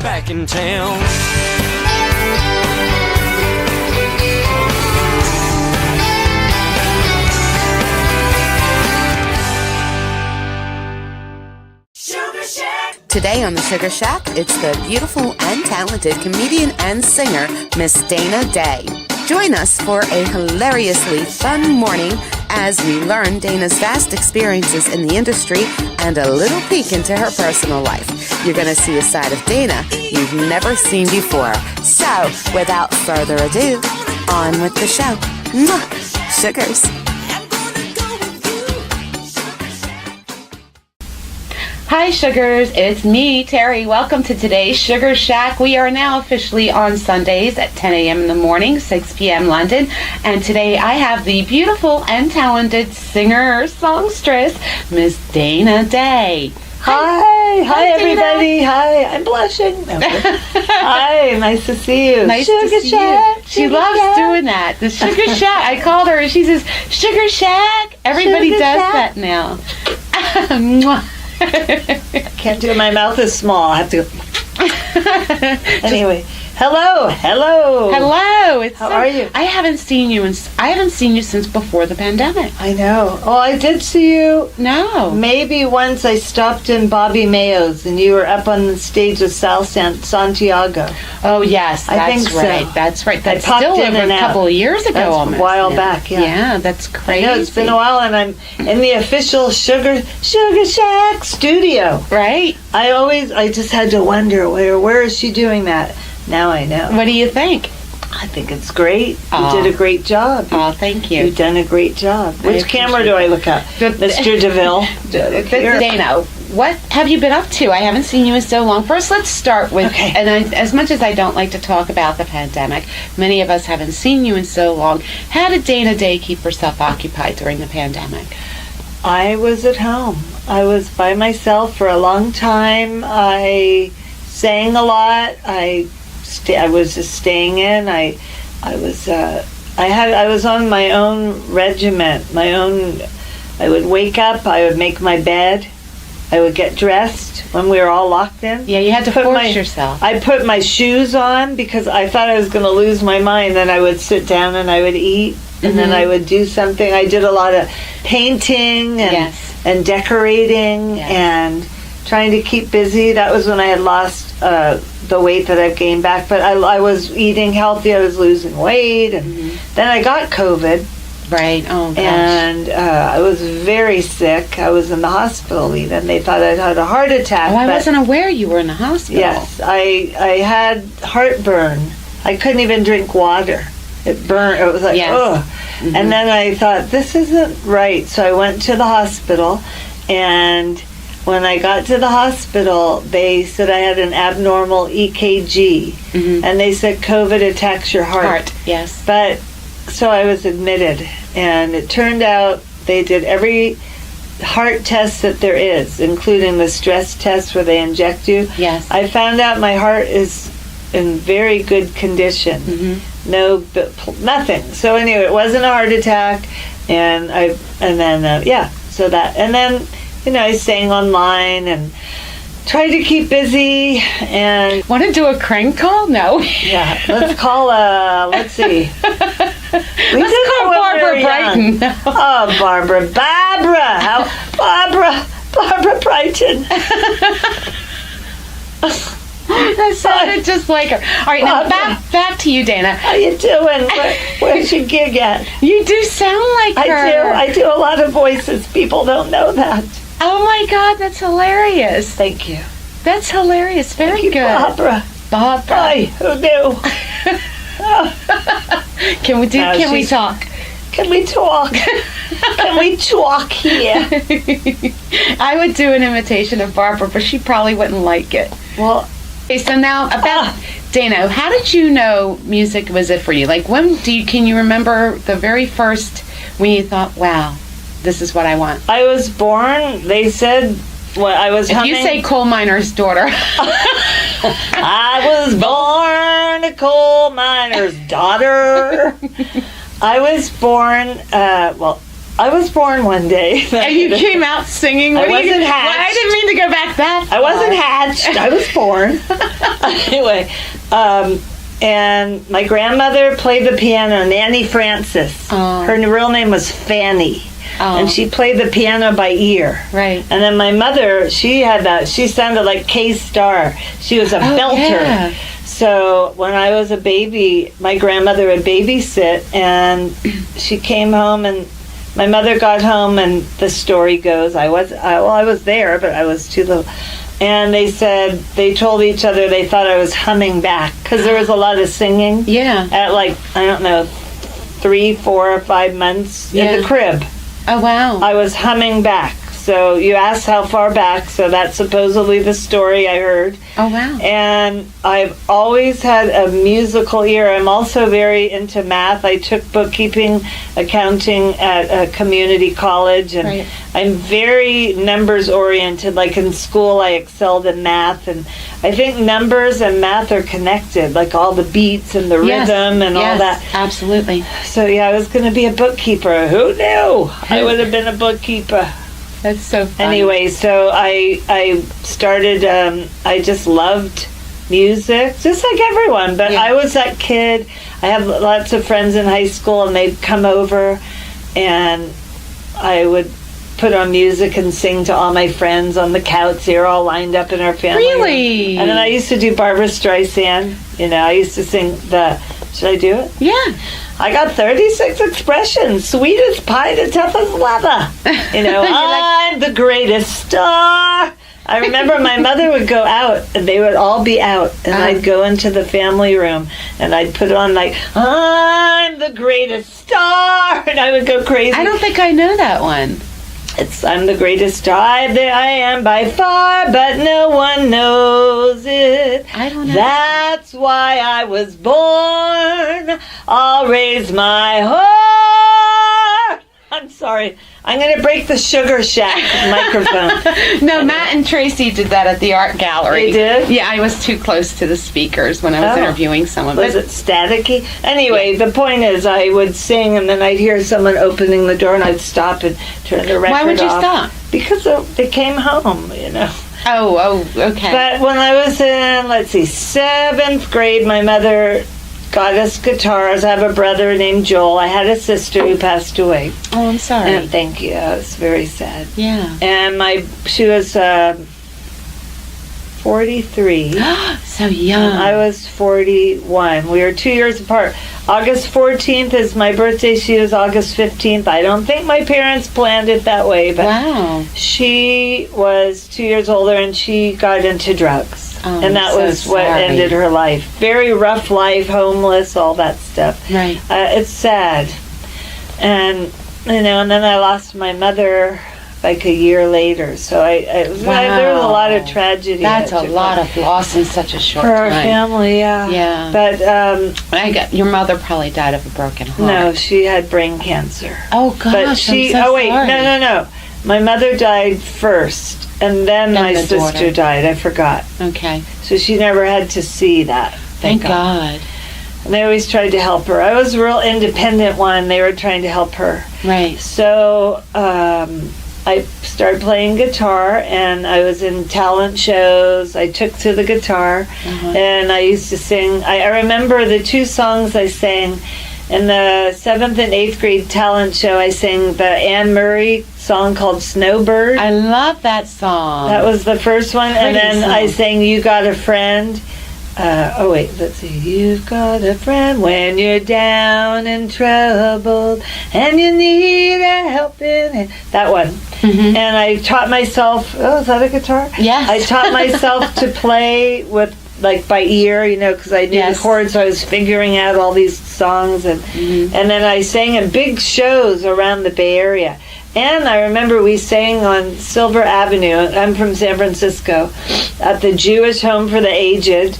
back in town. Today on the Sugar Shack, it's the beautiful and talented comedian and singer, Miss Daye. Join us for a hilariously fun morning as we learn Dana's vast experiences in the industry and a little peek into her personal life. You're going to see a side of Dana you've never seen before. So, without further ado, on with the show. Mwah! Sugars. Hi, Sugars. It's me, Terri. Welcome to today's Sugar Shack. We are now officially on Sundays at 10 a.m. in the morning, 6 p.m. London. And today I have the beautiful and talented singer-songstress, Miss Daye. Hi, everybody. Hi, I'm blushing. No, hi, nice to see you. Nice to see you. She loves doing that. The Sugar Shack. I called her and she says, Sugar Shack. Everybody does that now. I can't do it. My mouth is small. I have to go. Anyway, hello. How are you? I haven't seen you since before the pandemic. I know. Oh, I did see you. No. Maybe once I stopped in Bobby Mayo's and you were up on the stage with Sal Santiago. Oh yes, I think right. so. That's right. That's popped still in over and a out. couple of years ago. That's almost. a while back. Yeah. Yeah, that's crazy. I know, it's been a while, and I'm in the official Sugar Shack studio. Right. I just had to wonder where is she doing that? Now I know. What do you think? I think it's great. You did a great job. Oh, thank you. You've done a great job. Which camera do I look at? Mr. DeVille. Dana, what have you been up to? I haven't seen you in so long. First, let's start with, as much as I don't like to talk about the pandemic, many of us haven't seen you in so long. How did Dana Daye keep herself occupied during the pandemic? I was at home. I was by myself for a long time. I sang a lot. I was just staying in. I was on my own regiment. I would wake up. I would make my bed. I would get dressed when we were all locked in. Yeah, you had to force yourself. I put my shoes on because I thought I was going to lose my mind. Then I would sit down and I would eat, and then I would do something. I did a lot of painting and decorating and trying to keep busy. That was when I had lost the weight that I've gained back. But I was eating healthy. I was losing weight, and then I got COVID. Right. Oh, gosh. And I was very sick. I was in the hospital even. They thought I'd had a heart attack. Oh, I wasn't aware you were in the hospital. Yes. I had heartburn. I couldn't even drink water. It burned. It was like, ugh. And then I thought, this isn't right. So I went to the hospital, and when I got to the hospital, they said I had an abnormal EKG. And they said COVID attacks your heart. Yes. But so I was admitted, and it turned out they did every heart test that there is, including the stress test where they inject you. Yes. I found out my heart is in very good condition. Nothing. So anyway, it wasn't a heart attack, and then I sang online and tried to keep busy. And want to do a crank call? No. Yeah, let's call. Let's see. Let's call Barbara Brighton. Oh, Barbara Brighton. That sounded just like her. All right, now back to you, Dana. How you doing? Where's your gig at? You do sound like her. I do a lot of voices. People don't know that. Oh my God, that's hilarious. Thank you. That's hilarious. Very good. Barbara. Bye. Who knew? Can we talk? Can we talk? Can we talk here? I would do an imitation of Barbara, but she probably wouldn't like it. Well, okay, so now about Dana, how did you know music was it for you? Like, can you remember the very first when you thought, wow, this is what I want? I was born, they said, I was If you say coal miner's daughter. I was born a coal miner's daughter. I was born, I was born one day. And you came out singing. I wasn't hatched. Well, I didn't mean to go back that far. I wasn't hatched. I was born. Anyway, and my grandmother played the piano, Nanny Francis. Oh. Her real name was Fanny. Oh. And she played the piano by ear. Right. And then my mother, she sounded like Kay Starr. She was a belter. Yeah. So when I was a baby, my grandmother would babysit, and she came home, and my mother got home, and the story goes, I was there, but I was too little. And they told each other they thought I was humming back, because there was a lot of singing. Yeah. At like, I don't know, 3, 4, or 5 months in the crib. Oh, wow. I was humming back. So you asked how far back, so that's supposedly the story I heard. Oh, wow. And I've always had a musical ear. I'm also very into math. I took bookkeeping, accounting at a community college, and Right. I'm very numbers oriented. Like in school, I excelled in math, and I think numbers and math are connected, like all the beats and the rhythm and all that. Absolutely. So yeah, I was going to be a bookkeeper. Who knew? I would have been a bookkeeper. That's so funny. Anyway, so I started, I just loved music, just like everyone, but I was that kid. I had lots of friends in high school, and they'd come over, and I would put on music and sing to all my friends on the couch. They were all lined up in our family Really? room. And then I used to do Barbara Streisand. I used to sing should I do it? Yeah. I got 36 expressions, sweet as pie to tough as leather. I'm the greatest star. I remember my mother would go out, and they would all be out, and I'd go into the family room, and I'd put on like, I'm the greatest star, and I would go crazy. I don't think I know that one. I'm the greatest star. I am by far, but no one knows it. I don't know. That's why I was born. I'll raise my heart. I'm sorry. I'm going to break the Sugar Shack microphone. No, Matt and Tracy did that at the art gallery. They did? Yeah, I was too close to the speakers when I was interviewing someone. Was it staticky? Anyway, the point is I would sing, and then I'd hear someone opening the door, and I'd stop and turn the record off. Why would you stop? Because they came home, Oh, okay. But when I was in, 7th grade, my mother got us guitars. I have a brother named Joel. I had a sister who passed away. Oh, I'm sorry. And thank you. I was very sad. Yeah. And she was 43. So young. I was 41. We were 2 years apart. August 14th is my birthday. She was August 15th. I don't think my parents planned it that way, but wow. She was 2 years older, and she got into drugs. Oh, and that was what ended her life. Very rough life, homeless, all that stuff. Right. It's sad. And, and then I lost my mother like a year later. So there was a lot of tragedy. That's a lot of loss in such a short time. For our family, yeah. Yeah. But your mother probably died of a broken heart. no, she had brain cancer. Oh gosh, But she. I'm so wait, sorry. no. My mother died first, and then my the sister daughter. died. I forgot. Okay. So she never had to see that. Thank God. And they always tried to help her. I was a real independent one. They were trying to help her. Right. So I started playing guitar, and I was in talent shows. I took to the guitar, and I used to sing. I remember the 2 songs I sang in the 7th and 8th grade talent show. I sang the Anne Murray song called Snowbird. I love that song. That was the first one. Pretty And then song. I sang You Got a Friend. Let's see. You've got a friend when you're down and troubled, and you need a helping hand. That one. Mm-hmm. And I taught myself, is that a guitar? Yes. I taught myself to play with, by ear, because I knew the chords, so I was figuring out all these songs. And then I sang in big shows around the Bay Area. And I remember we sang on Silver Avenue. I'm from San Francisco, at the Jewish Home for the Aged,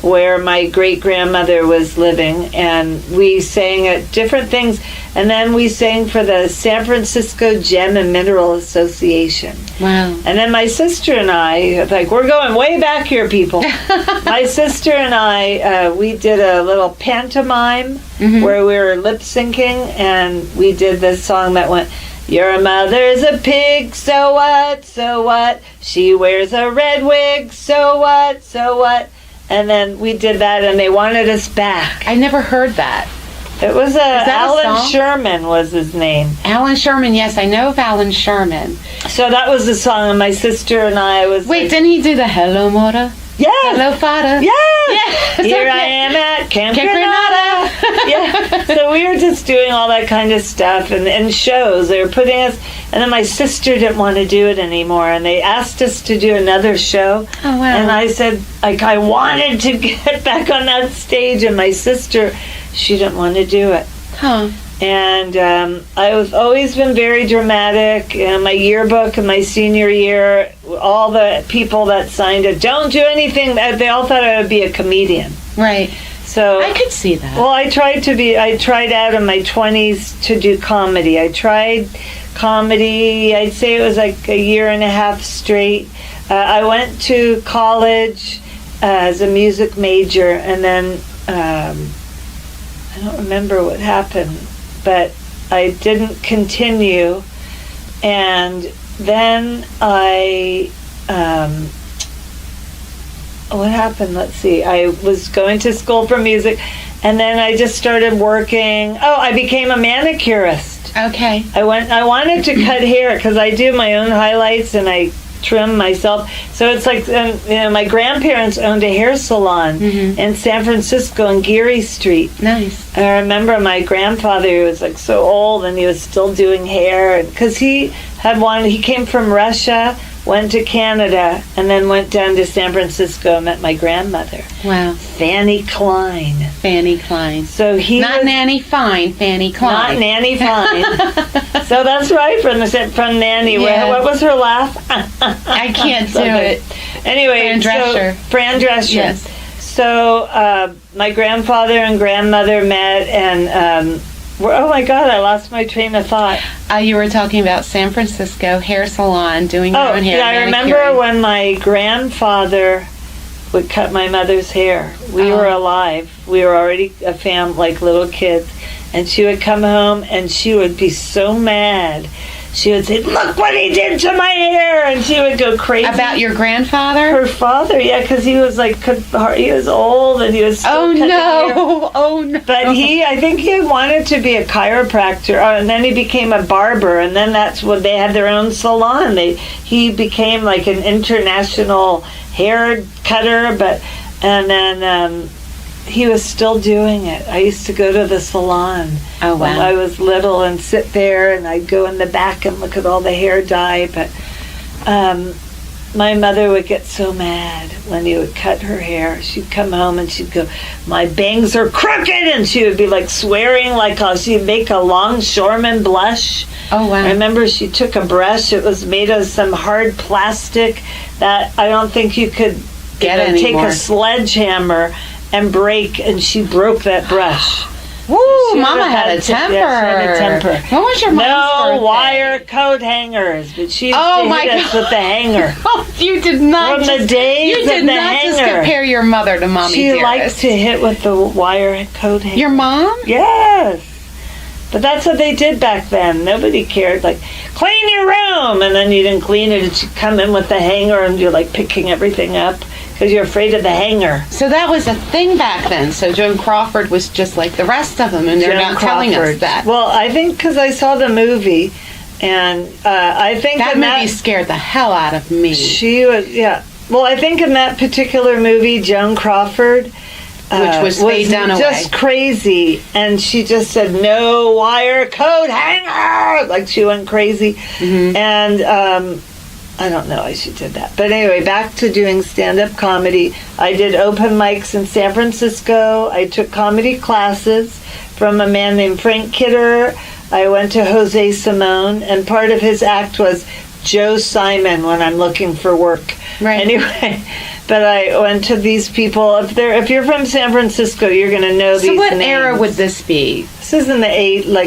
where my great-grandmother was living. And we sang at different things. And then we sang for the San Francisco Gem and Mineral Association. Wow. And then my sister and I, we're going way back here, people. My sister and I, we did a little pantomime where we were lip-syncing. And we did this song that went, Your mother's a pig, so what, so what? She wears a red wig, so what, so what? And then we did that, and they wanted us back. I never heard that. It was Alan song? Sherman was his name. Alan Sherman, yes, I know of Alan Sherman. So that was the song, and my sister and I was Wait, didn't he do the Hello Mora? yes! Hello Fada? Yes! Yes! Here I am at Camp Granada. Granada. Yeah. So we were just doing all that kind of stuff and shows. They were putting us, and then my sister didn't want to do it anymore, and they asked us to do another show. Oh, wow. And I said, like, I wanted to get back on that stage, and my sister, she didn't want to do it. Huh. And I've always been very dramatic. In my yearbook in my senior year, all the people that signed it, don't do anything. They all thought I would be a comedian. Right. So I could see that. well, I tried out in my 20s to do comedy. I tried comedy, I'd say it was like a year and a half straight. I went to college as a music major, and then I don't remember what happened, but I didn't continue. And then what happened? Let's see. I was going to school for music, and then I just started working. Oh, I became a manicurist. Okay. I wanted to cut hair because I do my own highlights and I trim myself. So it's like, my grandparents owned a hair salon in San Francisco on Geary Street. Nice. I remember my grandfather, who was like so old, and he was still doing hair because he came from Russia, went to Canada, and then went down to San Francisco and met my grandmother. Wow. Fanny Klein. Fanny Klein. So he Not was, Nanny Fine, Fanny Klein. not Nanny Fine. So that's right from Nanny. Yeah. What was her laugh? I can't do Something. it. Anyway, Fran Drescher. Fran Drescher. Yes. So my grandfather and grandmother met, and oh my God, I lost my train of thought. You were talking about San Francisco hair salon, doing your own hair. Yeah, I remember manicuring. when my grandfather would cut my mother's hair. We were alive. We were already a like little kids. And she would come home and she would be so mad. She would say, "Look what he did to my hair!" And she would go crazy. About your grandfather? Her father, yeah, because he was he was old and he was still Oh cutting hair. no! Oh no! But I think he wanted to be a chiropractor, and then he became a barber, and then that's when they had their own salon. He became like an international hair cutter, and then he was still doing it. I used to go to the salon when I was little and sit there, and I'd go in the back and look at all the hair dye. But my mother would get so mad when he would cut her hair. She'd come home and she'd go, "My bangs are crooked," and she would be like swearing, like she'd make a longshoreman blush. Oh wow! I remember she took a brush. It was made of some hard plastic that I don't think you could take anymore. a sledgehammer and break, and she broke that brush. Woo! She Mama had a temper. Yeah, she had a temper. When was your mom's birthday? No wire coat hangers, but she used Oh to my hit us God. with the hanger. Oh, you did not. From the just, days you of did the not just hanger. compare your mother to Mommy She Dearest. liked to hit with the wire coat hanger. Your mom? Yes. But that's what they did back then. Nobody cared. Like, clean your room, and then you didn't clean it, and she'd come in with the hanger, and you're like picking everything up because you're afraid of the hanger. So that was a thing back then. So Joan Crawford was just like the rest of them, and they're Joan not telling us Crawford. that. Well, I think because I saw the movie, and I think that in movie scared the hell out of me. she was, yeah. Well, I think in that particular movie, Joan Crawford, Which was Faye Dunaway. just crazy, and she just said no wire coat hanger, like she went crazy. And I don't know why she did that, but anyway, back to doing stand-up comedy. I did open mics in San Francisco. I took comedy classes from a man named Frank Kidder. I went to Jose Simone, and part of his act was Joe Simon when I'm looking for work. Right. Anyway, but I went to these people. If you're from San Francisco, you're going to know these So what names. era would this be? This is in the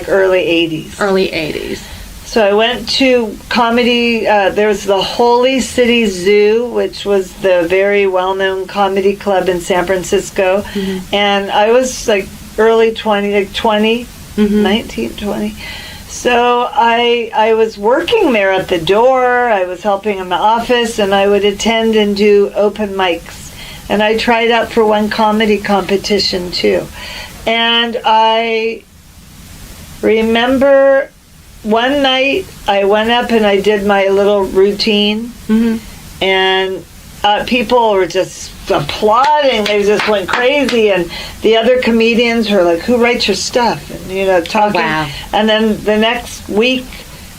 early 80s. Early 80s. So I went to comedy. There was the Holy City Zoo, which was the very well-known comedy club in San Francisco. And I was like early 20, like 20, 19, 20. So I was working there at the door. I was helping in the office, and I would attend and do open mics. And I tried out for one comedy competition too. And I remember one night I went up and I did my little routine, and people were just applauding. They just went crazy, and the other comedians were like, "Who writes your stuff?" And talking. Wow. And then the next week,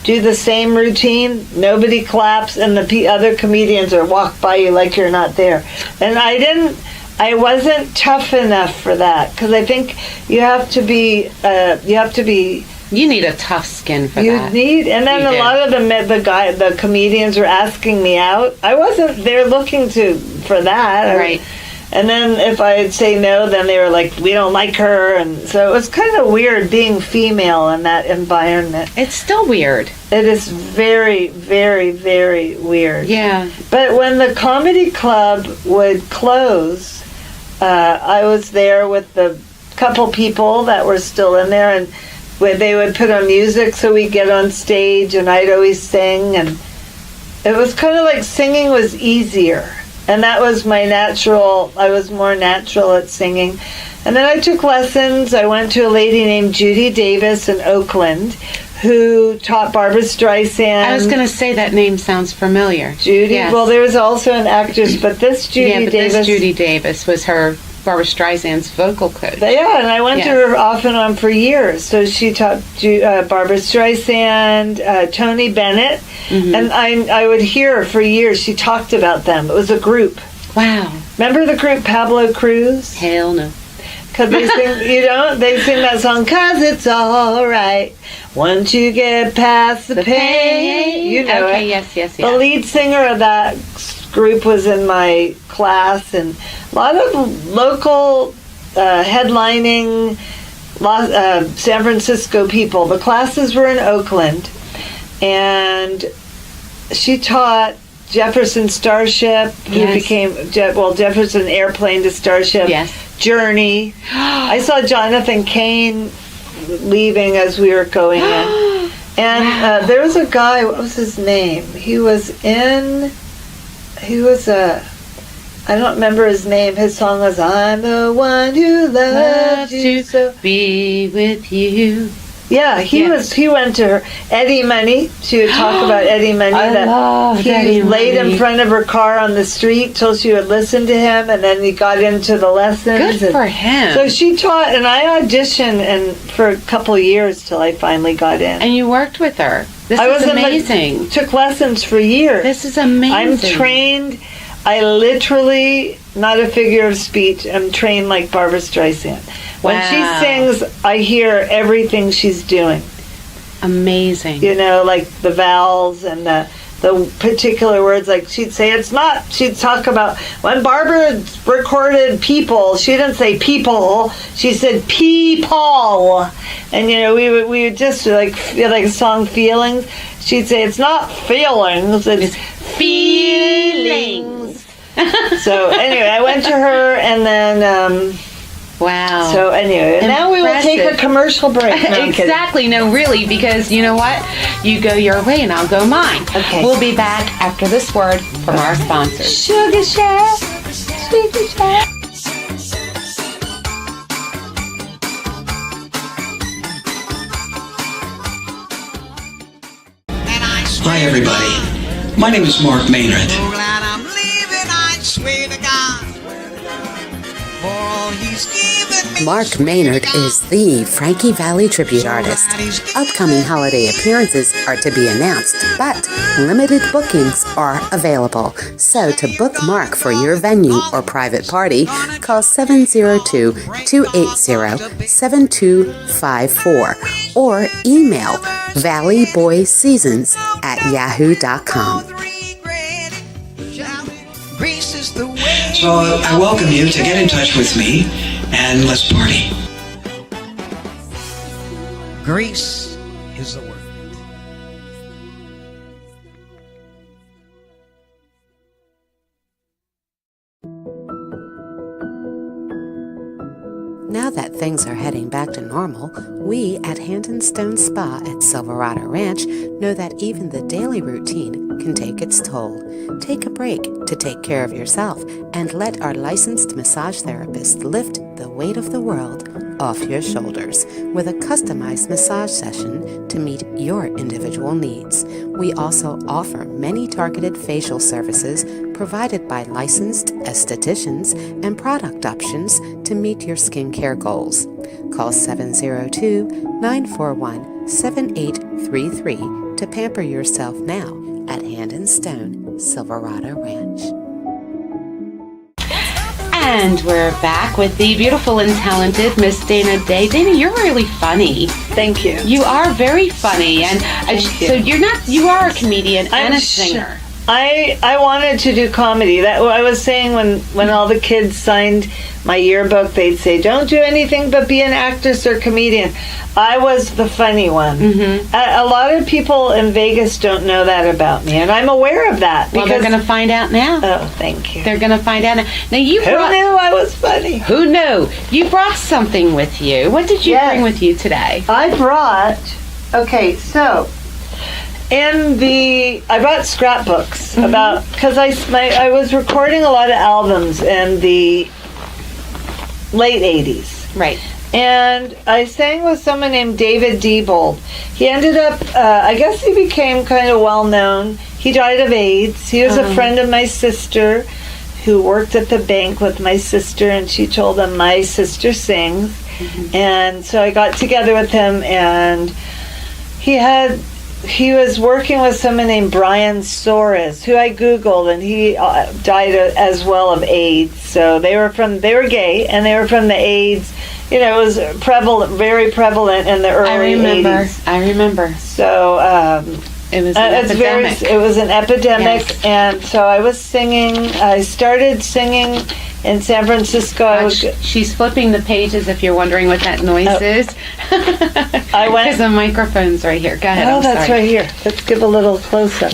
do the same routine. Nobody claps, and the other comedians are walk by you like you're not there. And I wasn't tough enough for that, because I think you have to be. You need a tough skin for that. And then You a do. lot of the comedians were asking me out. I wasn't there looking for that. Right. And then if I'd say no, then they were like, "We don't like her," and so it was kind of weird being female in that environment. It's still weird. It is very, very, very weird. Yeah. But when the comedy club would close, I was there with the couple people that were still in there, and where they would put on music so we'd get on stage, and I'd always sing, and it was kind of like singing was easier, and that was my natural. I was more natural at singing. And then I took lessons. I went to a lady named Judy Davis in Oakland who taught Barbara Streisand. I was going to say that name sounds familiar. Judy. Yes. Well, there was also an actress, but this Judy Davis. This Judy Davis was her Barbara Streisand's vocal coach. Yeah, and I went to her off and on for years. So she taught Barbara Streisand, Tony Bennett, and I would hear her for years. She talked about them. It was a group. Wow. Remember the group Pablo Cruz? Hell no. Because they sing, they sing that song, "'Cause it's all right once you get past the pain." You know okay, it. Yes. The lead singer of that group was in my class, and a lot of local headlining San Francisco people. The classes were in Oakland, and she taught Jefferson Starship, who became Jefferson Airplane to Starship. Yes. Journey. I saw Jonathan Cain leaving as we were going in, and there was a guy. What was his name? He was I don't remember his name. His song was "I'm the one who loves you so." Be with you. Yeah, he went to her. Eddie Money. She would talk about Eddie Money. I love he Eddie laid Money. in front of her car on the street till she would listen to him, and then he got into the lessons. Good for him. So she taught, and I auditioned for a couple of years till I finally got in. And you worked with her. This I is was amazing. took lessons for years. This is amazing. I'm trained. I literally, not a figure of speech, I'm trained like Barbara Streisand. When she sings, I hear everything she's doing. Amazing. Like the vowels and the particular words. Like she'd say, it's not. She'd talk about when Barbara recorded people. She didn't say people. She said people. And we would just like a song feelings. She'd say it's not feelings. It's feelings. So anyway, I went to her, and then. Wow. So anyway, now we will take a commercial break. No, I'm kidding. Exactly. No, really, because you know what? You go your way and I'll go mine. Okay. We'll be back after this word from our sponsors. Sugar Shack. Sugar Shack. Hi, everybody. My name is Mark Maynard. So glad I'm leaving, I swear to God. For all he's given me. Mark Maynard is the Frankie Valli tribute artist. Upcoming holiday appearances are to be announced, but limited bookings are available. So to book Mark for your venue or private party, call 702-280-7254 or email valleyboyseasons@yahoo.com. So I welcome you to get in touch with me and let's party. Grease is the word. Now that things are heading back to normal, we at Hand and Stone Spa at Silverado Ranch know that even the daily routine can take its toll. Take a break to take care of yourself and let our licensed massage therapist lift the weight of the world off your shoulders with a customized massage session to meet your individual needs. We also offer many targeted facial services provided by licensed estheticians and product options to meet your skincare goals. Call 702-941-7833 to pamper yourself now at Hand and Stone, Silverado Ranch. And we're back with the beautiful and talented Miss Dana Daye. Dana, you're really funny. Thank you. You are very funny, and so you are a comedian and a singer. I wanted to do comedy. That I was saying when all the kids signed my yearbook, they'd say, "Don't do anything but be an actress or comedian." I was the funny one. Mm-hmm. A lot of people in Vegas don't know that about me, and I'm aware of that. Well, they're going to find out now. Oh, thank you. They're going to find out now. Now Who knew I was funny? Who knew? You brought something with you. What did you bring with you today? I brought. Okay, so. I brought scrapbooks about, because I was recording a lot of albums in the late 80s. Right. And I sang with someone named David Diebold. He ended up, I guess he became kind of well known. He died of AIDS. He was a friend of my sister who worked at the bank with my sister, and she told him, "My sister sings." And so I got together with him, and he was working with someone named Brian Soares, who I Googled, and he died as well of AIDS. So they were gay, and they were from the AIDS. You know, it was very prevalent in the early 80s. I remember. So it was an epidemic. It was an epidemic, yes. And so I was singing. I started singing in San Francisco. She's flipping the pages if you're wondering what that noise is. I went. Because the microphone's right here. Go ahead. Oh, that's right here. Let's give a little close-up.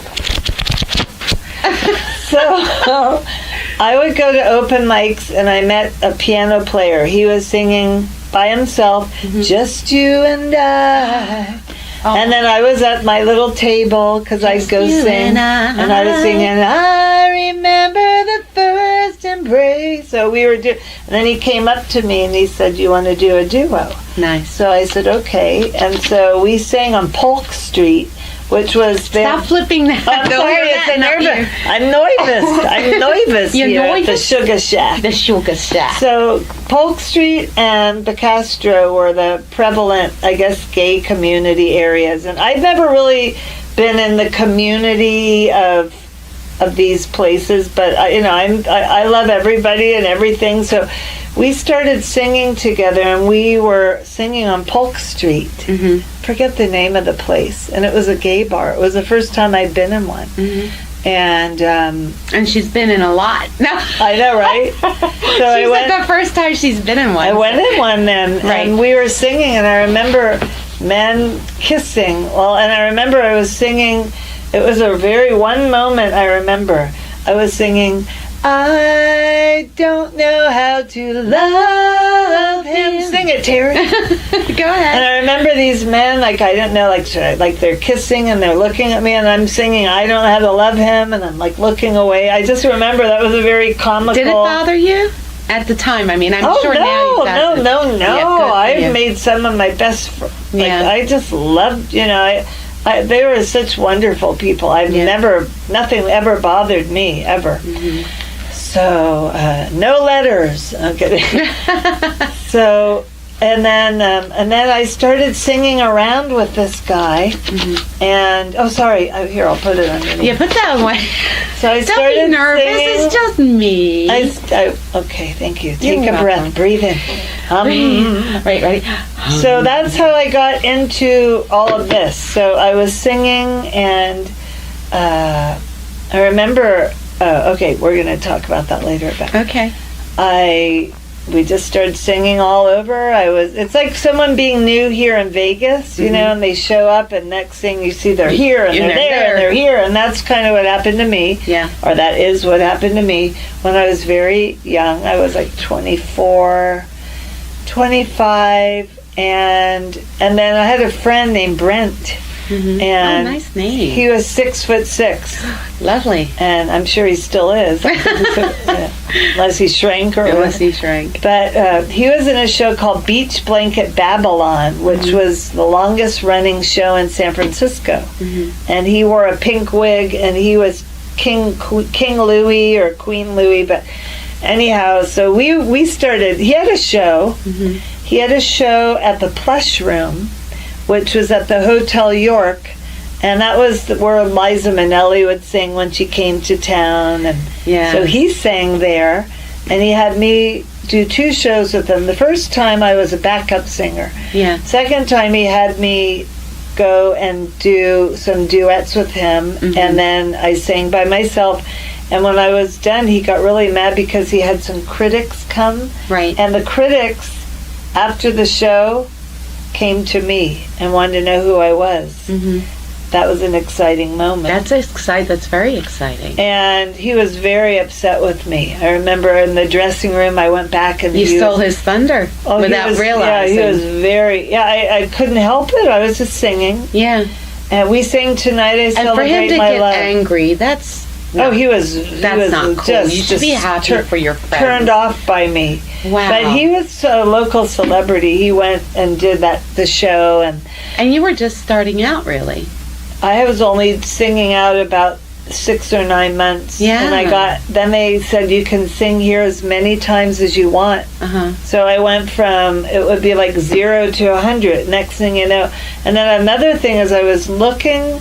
So I would go to open mics, and I met a piano player. He was singing by himself, "Just You and I." Oh. And then I was at my little table because I'd go sing, and I was singing, "I remember the first embrace." So we were and then he came up to me and he said, "You want to do a duo?" Nice. So I said, "Okay." And so we sang on Polk Street, which was Stop flipping that. I'm sorry, it's a nervous. I'm nervous You're here nervous? at the Sugar Shack. The Sugar Shack. So Polk Street and the Castro were the prevalent, I guess, gay community areas, and I've never really been in the community of these places, but I love everybody and everything. So we started singing together, and we were singing on Polk Street. Forget the name of the place, and it was a gay bar. It was the first time I'd been in one. And she's been in a lot. No, I know, right? So I went the first time she's been in one. I went in one then, right. And we were singing, and I remember men kissing. Well, and I remember I was singing. It was one moment I remember. I was singing, "I don't know how to love him." Sing it, Terri. Go ahead. And I remember these men, like, I don't know, like they're kissing and they're looking at me, and I'm singing, "I don't know how to love him," and I'm like looking away. I just remember that was a very comical. Did it bother you at the time? I mean, I'm sure now. No. Yeah, I've made some of my best friends. Like, I just loved, they were such wonderful people. Nothing ever bothered me, ever. So, no letters. I'm kidding. So, and then I started singing around with this guy. And, sorry, here, I'll put it underneath. Yeah, put that away. So I started Don't be nervous, singing. it's just me. Okay, thank you. Take a breath, breathe in. Right, ready? So that's how I got into all of this. So I was singing, and I remember. Okay, we're going to talk about that later. But okay. We just started singing all over. It's like someone being new here in Vegas, and they show up, and next thing you see, they're here, and they're there, and they're here, and that's kind of what happened to me. Yeah. Or that is what happened to me when I was very young. I was like 24. 25, and then I had a friend named Brent. And nice name. He was 6'6". Lovely. And I'm sure he still is. Unless he shrank or Unless he shrank. But he was in a show called Beach Blanket Babylon, which was the longest running show in San Francisco. And he wore a pink wig, and he was King Louis or Queen Louis. But anyhow, so we started. He had a show. He had a show at the Plush Room, which was at the Hotel York, and that was where Liza Minnelli would sing when she came to town. And so he sang there, and he had me do 2 shows with him. The first time I was a backup singer. Second time he had me go and do some duets with him, and then I sang by myself. And when I was done, he got really mad because he had some critics come. Right. And the critics, after the show, came to me and wanted to know who I was. That was an exciting moment. That's very exciting. And he was very upset with me. I remember in the dressing room, I went back and you stole his thunder without realizing. Yeah, he was very. Yeah, I couldn't help it. I was just singing. Yeah. And we sang Tonight I Celebrate My Love. And for him to get angry, that's. No, he was not cool. Just, you should be happy for your friend. Turned off by me. Wow. But he was a local celebrity. He went and did the show. And you were just starting out, really. I was only singing out about 6 or 9 months. Yeah. And then they said, you can sing here as many times as you want. So I went from, it would be like 0 to 100, next thing you know. And then another thing is I was looking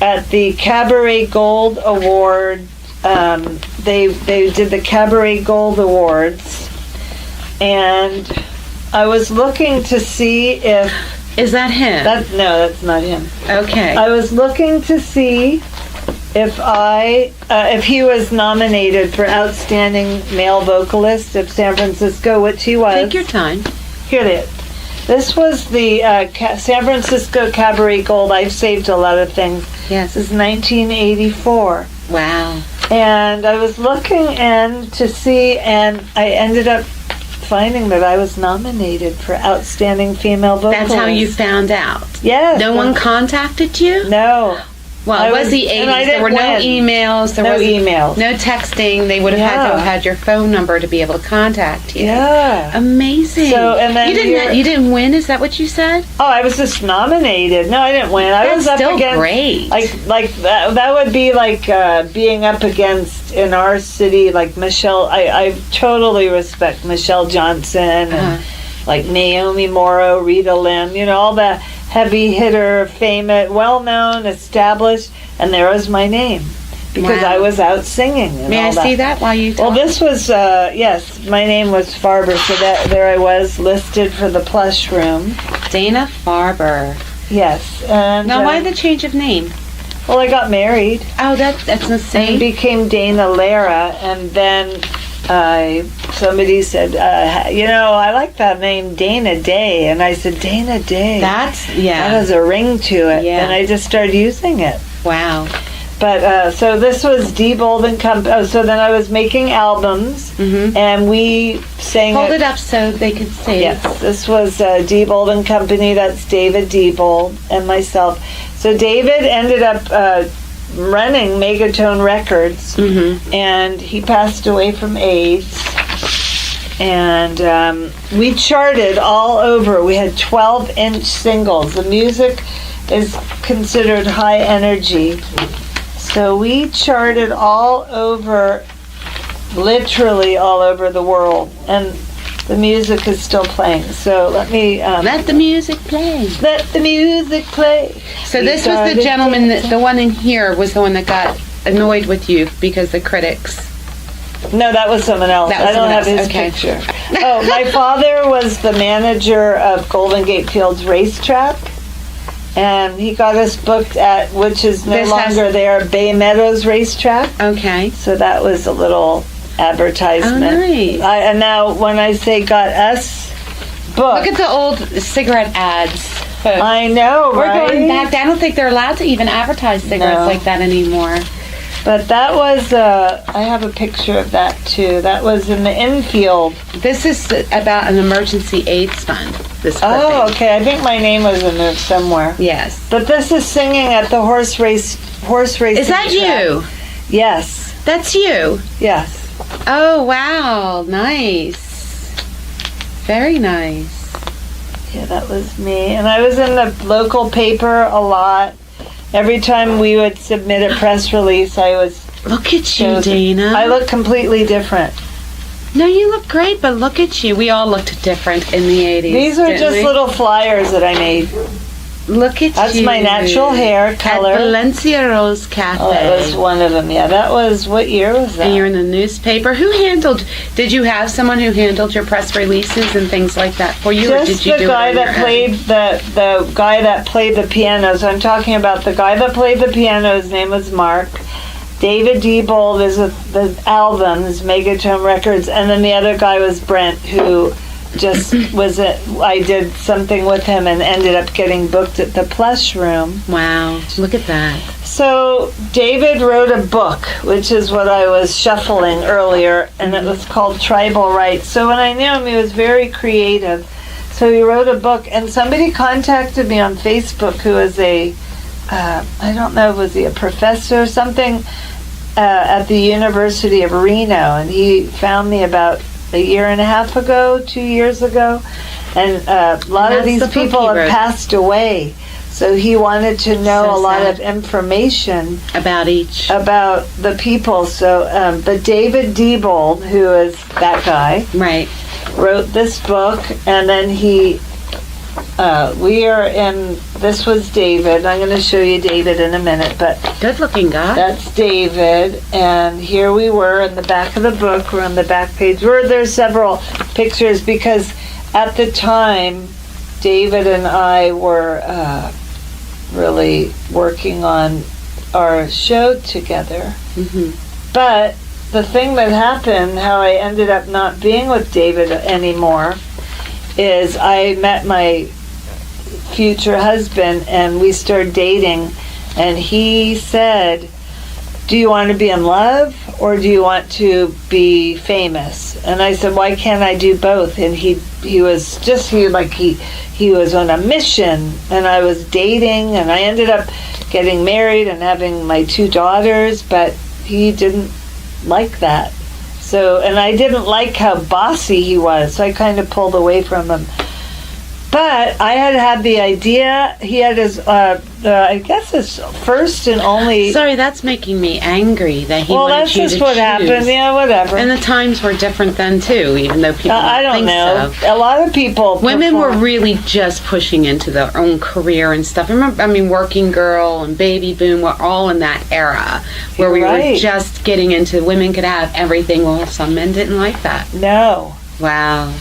at the Cabaret Gold Award. They did the Cabaret Gold Awards, and I was looking to see if... Is that him? No, that's not him. Okay. I was looking to see if he was nominated for Outstanding Male Vocalist of San Francisco, which he was. Take your time. Here it is. This was the San Francisco Cabaret Gold. I've saved a lot of things. Yes. This is 1984. Wow. And I was looking in to see, and I ended up finding that I was nominated for Outstanding Female Vocalist. That's how you found out? Yes. No one contacted you? No. Well, it was the 80s. There were no emails. No emails. No texting. They would have had to have had your phone number to be able to contact you. Yeah. Amazing. So, and then you didn't win? Is that what you said? Oh, I was just nominated. No, I didn't win. I was up against... great. Like that would be like being up against, in our city, like Michelle... I totally respect Michelle Johnson and like Naomi Morrow, Rita Lynn, all the heavy hitter, famous, well-known, established, and there was my name because I was out singing. And May I see that while you talk? Well, this was, yes, my name was Farber, so there I was listed for the Plush Room. Dana Farber. Yes. And now, why the change of name? Well, I got married. Oh, that's insane. And became Dana Lara, and then somebody said, I like that name, Dana Daye. And I said, Dana Daye. That has a ring to it. Yeah. And I just started using it. Wow. But, so this was Diebold and Company. So then I was making albums, and we sang... Hold it up so they could see. Yes, this was Diebold and Company. That's David Diebold and myself. So David ended up... running Megatone Records, and he passed away from AIDS, and we charted all over. We had 12-inch singles. The music is considered high energy, so we charted all over, literally all over the world, and the music is still playing. So let me... let the music play. Let the music play. So this was the gentleman, the one in here was the one that got annoyed with you because the critics... No, that was someone else. I don't have his picture. Oh, my father was the manager of Golden Gate Fields Racetrack, and he got us booked at, which is no longer there, Bay Meadows Racetrack. Okay. So that was a little advertisement. Oh, nice. And now when I say got us booked... Look at the old cigarette ads. I know, We're right? going back. I don't think they're allowed to even advertise cigarettes like that anymore. But that was, I have a picture of that too. That was in the infield. This is about an emergency AIDS fund. This Oh, okay. I think my name was in there somewhere. Yes. But this is singing at the horse racing. Is that track. you? Yes. That's you? Yes. Oh, wow. Nice. Very nice. Yeah, that was me. And I was in the local paper a lot. Every time we would submit a press release, I was Look at you, chosen. Dana. I look completely different. No, you look great, but look at you. We all looked different in the 80s. These are didn't just we? little flyers that I made. Look at That's you. my natural hair color. At Valencia Rose Cafe. Oh, that was one of them. Yeah, that was, what year was that? And you're in the newspaper. Did you have someone who handled your press releases and things like that for you? Just or did you the do guy it on that your played own? the guy that played the pianos. I'm talking about the guy that played the piano. His name was Mark. David Diebold is the album, is Megatone Records, and then the other guy was Brent, who just I did something with him and ended up getting booked at the Plush Room. Wow, look at that. So David wrote a book, which is what I was shuffling earlier, and it was called Tribal Rights. So when I knew him, he was very creative. So he wrote a book, and somebody contacted me on Facebook who is I don't know, was he a professor or something at the University of Reno, and he found me about a year and a half ago, 2 years ago, and a lot of these people have passed away. So he wanted to know a lot of information about the people. So, but David Diebold, who is that guy, right, wrote this book, and then this was David. I'm going to show you David in a minute, but good looking guy. That's David, and here we were in the back of the book. We're on the back page. There's several pictures because at the time, David and I were really working on our show together. Mm-hmm. But the thing that happened, how I ended up not being with David anymore, is I met my future husband and we started dating, and he said, do you want to be in love or do you want to be famous? And I said, why can't I do both? And he was on a mission, and I was dating, and I ended up getting married and having my 2 daughters, but he didn't like that. So, and I didn't like how bossy he was, so I kind of pulled away from him. But I had the idea. He had his, I guess his first and only. Sorry, that's making me angry that he well, wanted that's you just to what choose. happened. Yeah, whatever. And the times were different then too, even though people I don't think know. so. A lot of people. Women were really just pushing into their own career and stuff. Working Girl and Baby Boom were all in that era where we were just getting into women could have everything. Well, some men didn't like that. No. Wow.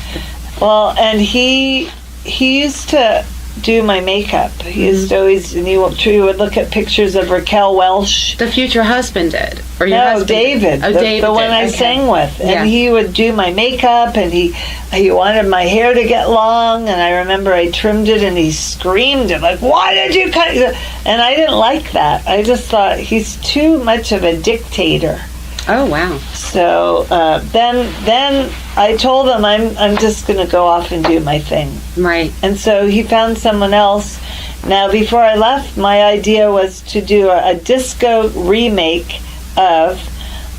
Well, and he used to do my makeup. He used to always, and he would look at pictures of Raquel Welch. The future husband did. Or your no, husband David. Did. Oh, David. The one I sang with. And he would do my makeup, and he wanted my hair to get long, and I remember I trimmed it, and he screamed it, like, why did you cut it? And I didn't like that. I just thought he's too much of a dictator. Oh, wow. So then I told him I'm just going to go off and do my thing. Right. And so he found someone else. Now, before I left, my idea was to do a disco remake of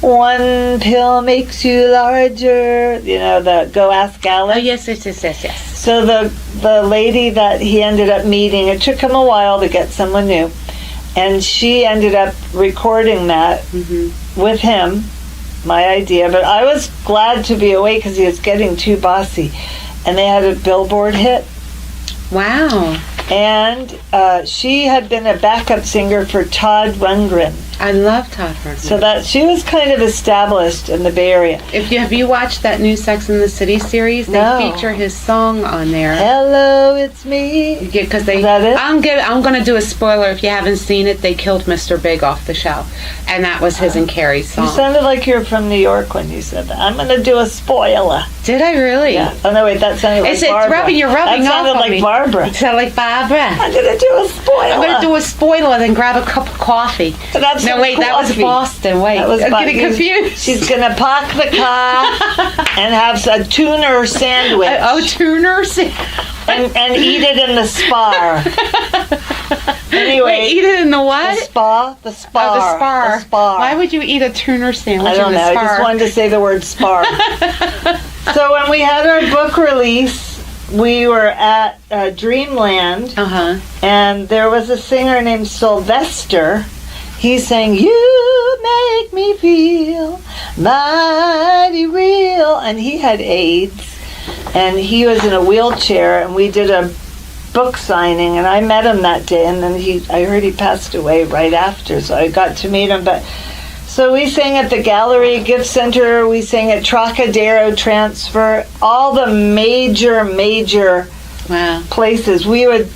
One Pill Makes You Larger, the Go Ask Alice. Oh, yes. So the lady that he ended up meeting, it took him a while to get someone new, and she ended up recording that with him, my idea. But I was glad to be away because he was getting too bossy. And they had a Billboard hit. Wow. And she had been a backup singer for Todd Rundgren. I love Todd Rundgren. So that she was kind of established in the Bay Area. Have you watched that new Sex and the City series? They feature his song on there. Hello, it's me. Because Is that it? I'm going to do a spoiler. If you haven't seen it, they killed Mr. Big off the show, and that was his and Carrie's song. You sounded like you were from New York when you said that. I'm going to do a spoiler. Did I really? Yeah. Oh no, wait, that sounded like Barbara. You're rubbing that sounded off on like me. Barbara. It sounded like Barbara. I'm going to do a spoiler. I'm going to do a spoiler, then grab a cup of coffee. That's No, wait, that was Boston. Wait, That was I'm Boston. getting confused. She's gonna park the car and have a tuna sandwich. Tuner and eat it in the spa. Anyway, Wait, eat it in the what? The spa. Oh, the spar. The spa. Why would you eat a tuner sandwich I don't in the know. spar? I just wanted to say the word spar. So when we had our book release, we were at Dreamland, and there was a singer named Sylvester. He sang, "You make me feel mighty real," and he had AIDS, and he was in a wheelchair, and we did a book signing, and I met him that day, and then I heard he passed away right after, so I got to meet him. But so we sang at the Gallery Gift Center, we sang at Trocadero Transfer, all the major places. We would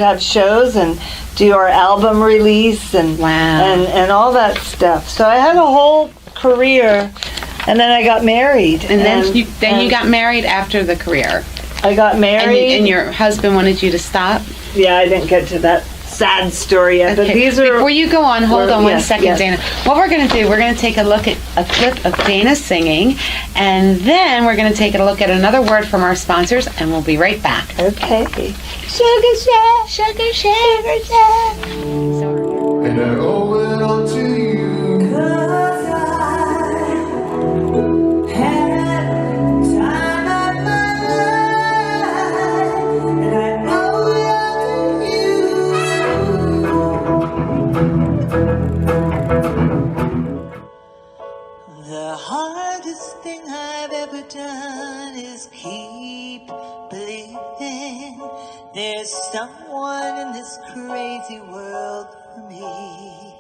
have shows and do our album release and all that stuff. So I had a whole career, and then I got married. And then you got married after the career. I got married. And your husband wanted you to stop? Yeah, I didn't get to that sad story yet. Okay. But these are... Before you go on, hold on one second, yes. Dana. What we're going to do, we're going to take a look at a clip of Dana singing, and then we're going to take a look at another word from our sponsors, and we'll be right back. Okay. Sugar Shack, Sugar Shack. And I owe it all to you. 'Cause I had time of my life, and I owe it all to you. The hardest thing I've ever done is keep believing there's someone in this crazy world for me.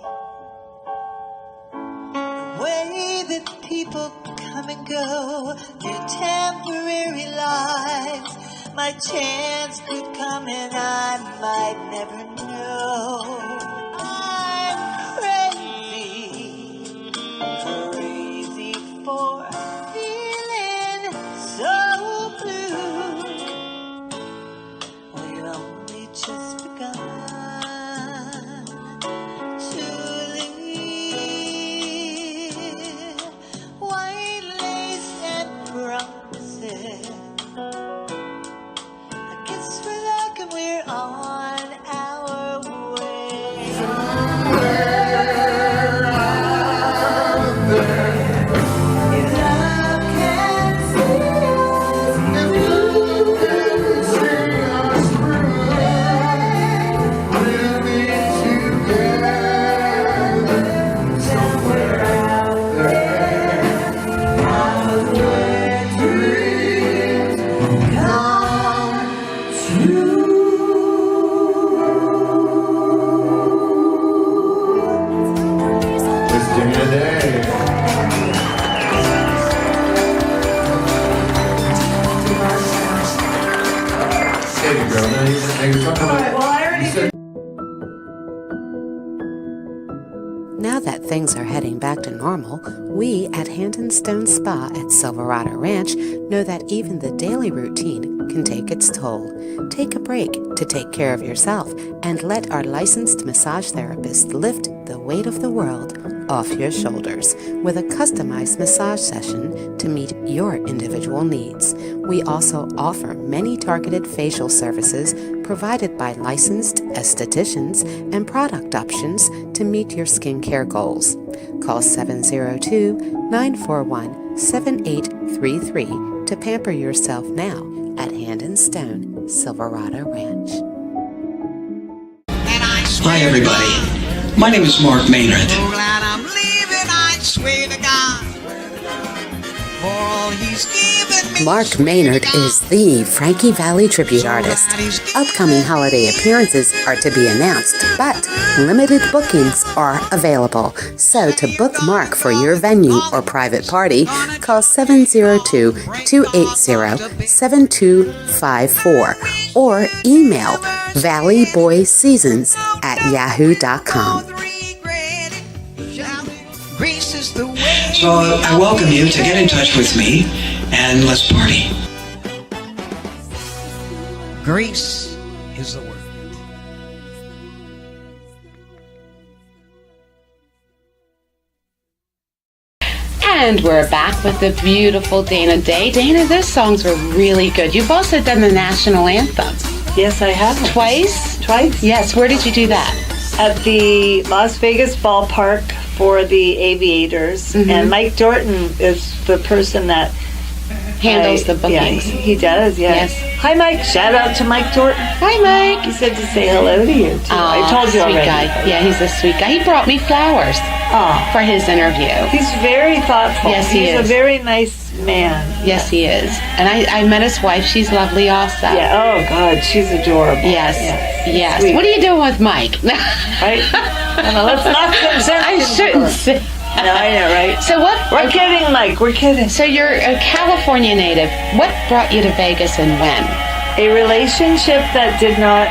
The way that people come and go through temporary lives, my chance could come and I might never know. I'm crazy for feeling so blue. We've only just begun to live. White lace and promises. I guess we're lucky and we're on our way. Somewhere out there, if love can see us, if you can see us through, we'll be together. Somewhere out there, out where dreams come true. Miss Dana Daye. Hey, girl. Now you're talking about. Now that things are heading back to normal, we at Hand and Stone Spa at Silverado Ranch know that even the daily routine can take its toll. Take a break to take care of yourself and let our licensed massage therapist lift the weight of the world off your shoulders with a customized massage session to meet your individual needs. We also offer many targeted facial services provided by licensed estheticians and product options to meet your skincare goals. Call 702-941-7833 to pamper yourself now at Hand and Stone, Silverado Ranch. Hi, everybody. My name is Mark Maynard. So glad I'm leaving, I swear to God, for all he's given me. Mark Maynard is the Frankie Valli tribute artist. Upcoming holiday appearances are to be announced, but limited bookings are available. So to book Mark for your venue or private party, call 702-280-7254 or email valleyboyseasons@yahoo.com. Grease is the way. So I welcome you to get in touch with me and let's party. Grease is the word. And we're back with the beautiful Dana Daye. Dana, those songs were really good. You've also done the national anthem. Yes, I have. Twice? Twice. Yes. Where did you do that? At the Las Vegas ballpark for the Aviators. And Mike Dorton is the person that handles the bookings. Yeah, he does, yes. Hi, Mike. Shout out to Mike Dorton. Hi, Mike. He said to say hello to you, too. I told you sweet already. Guy. Yeah, he's a sweet guy. He brought me flowers for his interview. He's very thoughtful. Yes, he is. He's a very nice man. Yes, he is. And I met his wife. She's lovely also. Yeah, oh, God, she's adorable. Yes. Sweet. What are you doing with Mike? Right? Let's not consent. I shouldn't say. No, I know, right? So what? We're kidding, Mike. We're kidding. So you're a California native. What brought you to Vegas and when? A relationship that did not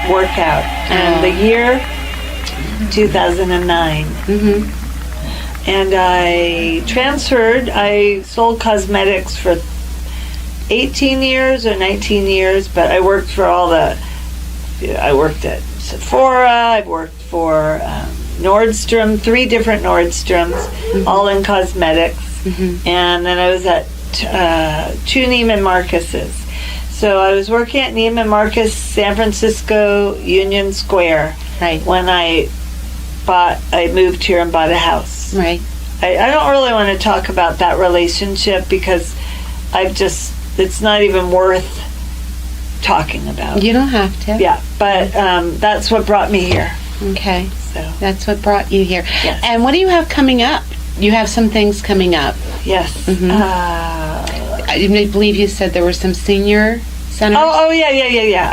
work out. And the year 2009. And I transferred. I sold cosmetics for 18 years or 19 years, but I worked for I worked at Sephora, I've worked for Nordstrom, 3 different Nordstroms, all in cosmetics. And then I was at 2 Neiman Marcus's. So I was working at Neiman Marcus, San Francisco, Union Square, when I moved here and bought a house. Right. I don't really want to talk about that relationship because it's not even worth talking about. You don't have to. Yeah, but that's what brought me here. Okay. So that's what brought you here. Yes. And what do you have coming up? You have some things coming up. Yes. I believe you said there were some senior centers. Oh, yeah.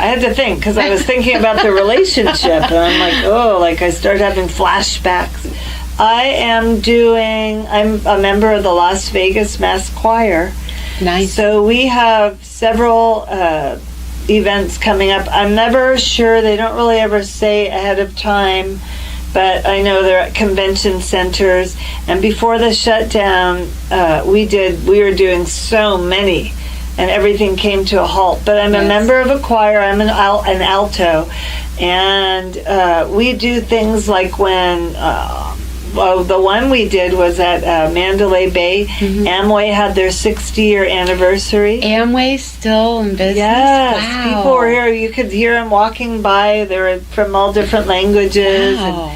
I had to think because I was thinking about the relationship, and I'm like, I started having flashbacks. I'm a member of the Las Vegas Mass Choir. Nice. So we have several events coming up. I'm never sure. They don't really ever say ahead of time, but I know they're at convention centers. And before the shutdown, we were doing so many, and everything came to a halt. But I'm a member of a choir. I'm an alto, and we do things like when. The one we did was at Mandalay Bay. Amway had their 60-year anniversary. Amway's still in business? Yes. Wow. People were here. You could hear them walking by. They were from all different languages. Wow.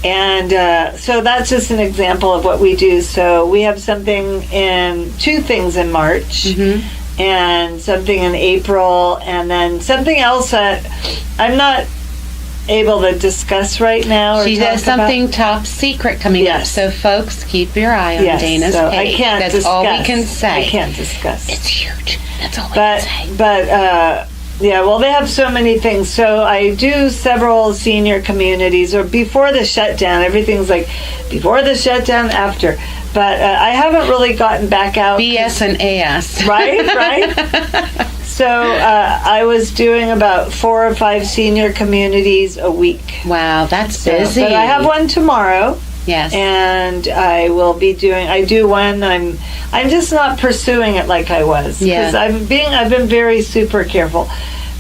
And so that's just an example of what we do. So we have two things in March. And something in April. And then something else that I'm not able to discuss right now. She has something top secret coming up, so folks, keep your eye on Dana's page. I can't That's discuss. all we can say. I can't discuss. It's huge. That's all I can say. But they have so many things. So I do several senior communities, or before the shutdown. Everything's like before the shutdown, after. But I haven't really gotten back out. BS and AS. Right. So I was doing about 4 or 5 senior communities a week. Wow, that's busy. But I have one tomorrow. Yes. And I will be I do one. I'm just not pursuing it like I was. Yeah. I've been very super careful.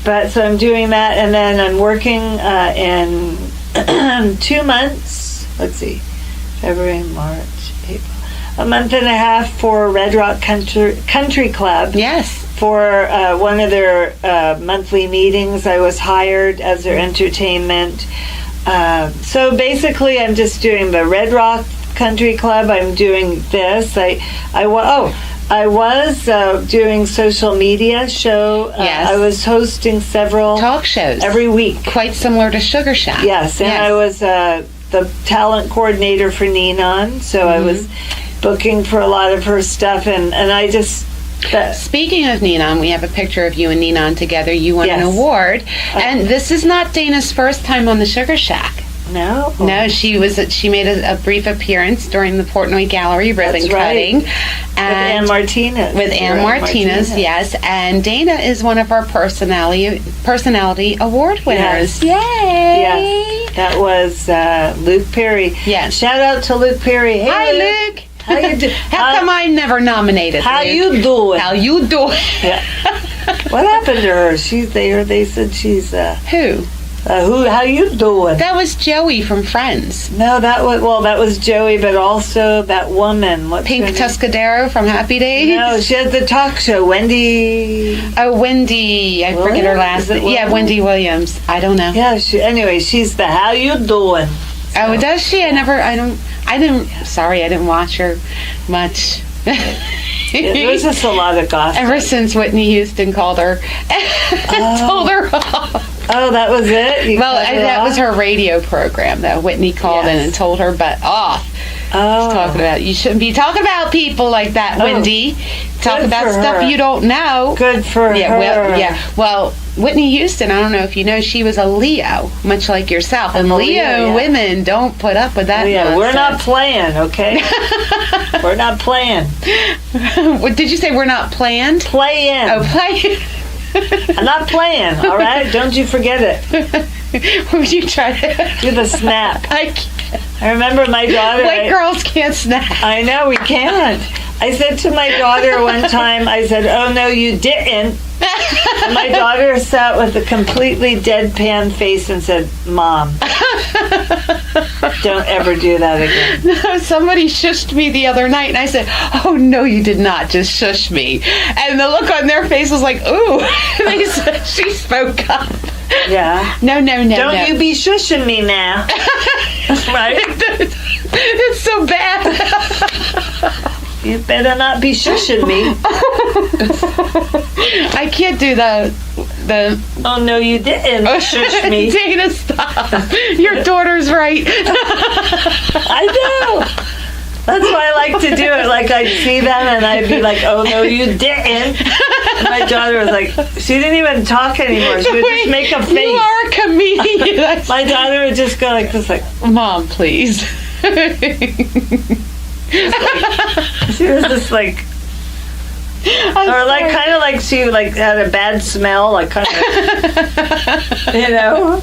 But so I'm doing that, and then I'm working in 2 months. Let's see, February, March, April. A month and a half for Red Rock Country Club. Yes. For one of their monthly meetings, I was hired as their entertainment. So basically, I'm just doing the Red Rock Country Club. I'm doing this. I was doing social media show. Yes. I was hosting several talk shows every week. Quite similar to Sugar Shack. Yes, and I was the talent coordinator for Ninon, so I was booking for a lot of her stuff, and I just... Speaking of Ninon, we have a picture of you and Ninon together. You won an award, and this is not Dana's first time on the Sugar Shack. No, she made a brief appearance during the Portnoy Gallery ribbon cutting, with Ann Martinez. Martinez, yes. And Dana is one of our personality award winners. Yes. Yay! Yes, that was Luke Perry. Yes, shout out to Luke Perry. Hey, hi, Luke. How you do? How come I'm never nominated? How Luke? you doing? How you doing? Yeah. What happened to her? She's there. They said she's who? How you doing? That was Joey from Friends. No, that was Joey, but also that woman. What's Pink her name? Tuscadero from Happy Days. No, she had the talk show. Wendy. Oh, Wendy. I forget her last name. Yeah, Wendy Williams. I don't know. Yeah. Anyway, she's the How You Doing. So, oh, does she? Sorry, I didn't watch her much. There's just a lot of gossip. Ever since Whitney Houston called her, told her off. Oh, that was it? That was her radio program, though. Whitney called in and told her butt off. Oh. She's talking about, you shouldn't be talking about people like that, Wendy. Talk about stuff you don't know. Good for her. Well, Whitney Houston, I don't know if you know, she was a Leo, much like yourself. And Leo women don't put up with that. Yeah, we're not playing, okay? We're not playing. What did you say? We're not planned? Playing. Oh, playing. I'm not playing, all right? Don't you forget it. Would you try to do the snap? I remember my daughter. White girls can't snap. I know, we can't. I said to my daughter one time, I said, "Oh, no, you didn't." And my daughter sat with a completely deadpan face and said, "Mom, don't ever do that again." No, somebody shushed me the other night, and I said, "Oh, no, you did not just shush me." And the look on their face was like, "Ooh." They said, she spoke up. Yeah. No. Don't you be shushing me now. Right? It's so bad. You better not be shushing me. I can't do the. Oh, no, you didn't shush me. Dana, stop. Your daughter's right. I know. That's why I like to do it. Like, I'd see them and I'd be like, "Oh, no, you didn't." And my daughter was like, she didn't even talk anymore. She would just make a face. You are a comedian. My daughter would just go like this, like, "Mom, please." She was just like, or like kind of like she like had a bad smell, like kind of, you know.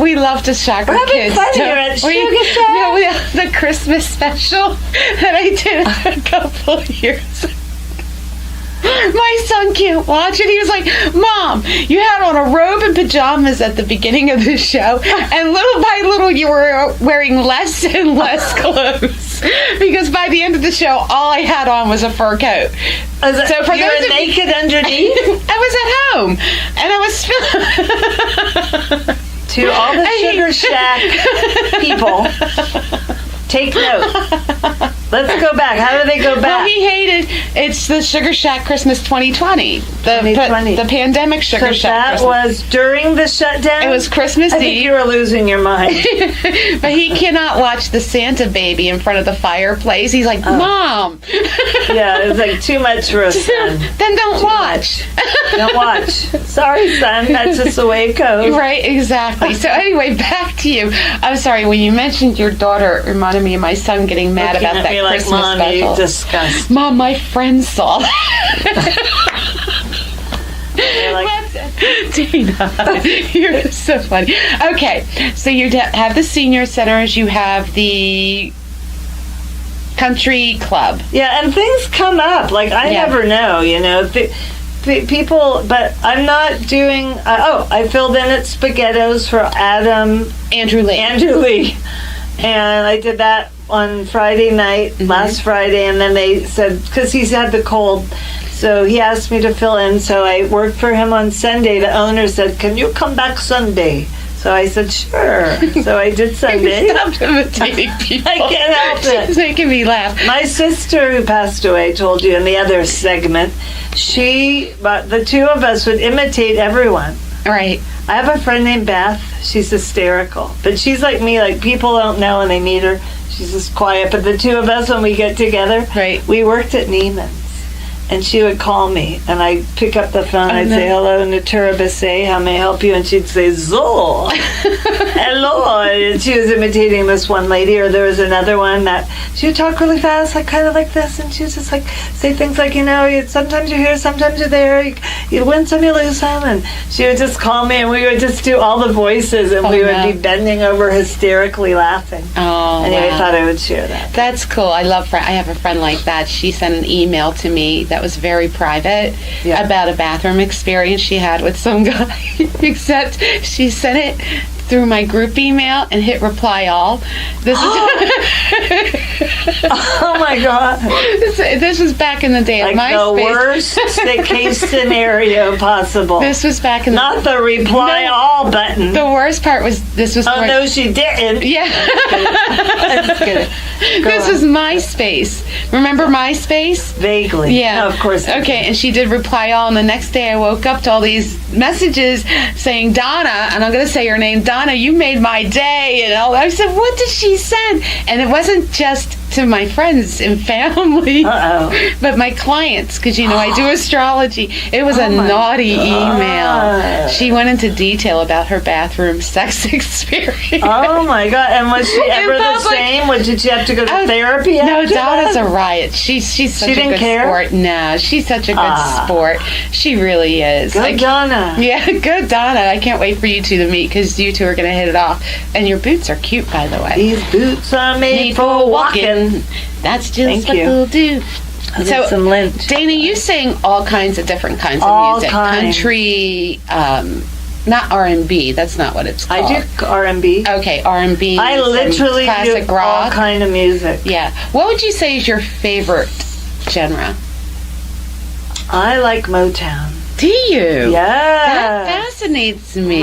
We love to shock our kids. The Christmas special that I did a couple of years ago. My son can't watch it. He was like, "Mom, you had on a robe and pajamas at the beginning of the show, and little by little you were wearing less and less clothes." Because by the end of the show, all I had on was a fur coat. So for you were naked underneath? I was at home, and I was to all the Sugar Shack people, take note. Let's go back. How do they go back? Well, he hated. It's the Sugar Shack Christmas 2020. The pandemic Sugar Shack. That was during the shutdown. It was Christmas Eve. I think you were losing your mind. But he cannot watch the Santa baby in front of the fireplace. He's like, "Mom." Yeah, it's like too much for a son. Then don't watch. Don't watch. Sorry, son. That's just the way it goes. Right, exactly. So anyway, back to you. I'm sorry, when you mentioned your daughter, it reminded me of my son getting mad about that Christmas Mom, special. You disgust. Mom, my friends saw that. Tina, you're so funny. Okay, so you have the senior centers, you have the country club. Yeah, and things come up. Like, I never know, you know. People, but I'm not doing. I filled in at Spaghettos for Andrew Lee, and I did that on Friday night, last Friday, and then they said, because he's had the cold, so he asked me to fill in, so I worked for him on Sunday. The owner said, "Can you come back Sunday?" So I said, "Sure." So I did Sunday. Stop imitating people. I can't help it. It's making me laugh. My sister, who passed away, told you in the other segment, but the two of us would imitate everyone. Right. I have a friend named Beth. She's hysterical. But she's like me, like people don't know when they meet her. She's just quiet. But the two of us, when we get together, we worked at Neiman's. And she would call me, and I'd pick up the phone. I'd say, "Hello, Natura Bissay, how may I help you?" And she'd say, "Zo, hello." And she was imitating this one lady, or there was another one that she would talk really fast, like kind of like this, and she was just like say things like, you know, sometimes you're here, sometimes you're there, you win some, you lose some. And she would just call me, and we would just do all the voices, and we would be bending over hysterically laughing. Anyway, I thought I would share that. That's cool. I have a friend like that. She sent an email to me that that was very private about a bathroom experience she had with some guy, except she sent it through my group email and hit reply all. This is oh my God. This was back in the day of like MySpace. the worst case scenario possible. This was back in not the reply all button. The worst part was this was. Oh no, she didn't. Yeah. That's good. This was MySpace. Remember MySpace? Vaguely. Yeah. No, of course. Okay, and she did reply all, and the next day I woke up to all these messages saying, Donna, and I'm going to say her name, Donna, you made my day, and all. I said, what did she send? And it wasn't just to my friends and family, but my clients, because I do astrology. It was a naughty email. She went into detail about her bathroom sex experience. Oh my God! And was she ever the same? Did she have to go to therapy? No, Donna's a riot. She's such a good sport. No, she's such a good sport. She really is. Good Donna. Yeah, good Donna. I can't wait for you two to meet, because you two are going to hit it off. And your boots are cute, by the way. These boots are made for walking. That's just what they'll do. So, some lint. Dana, you sing all kinds of different kinds of music. Country, not R&B. That's not what it's called. I do R&B. Okay, R&B. I literally classic do rock. all kind of music. Yeah. What would you say is your favorite genre? I like Motown. Do you? Yeah. That fascinates me.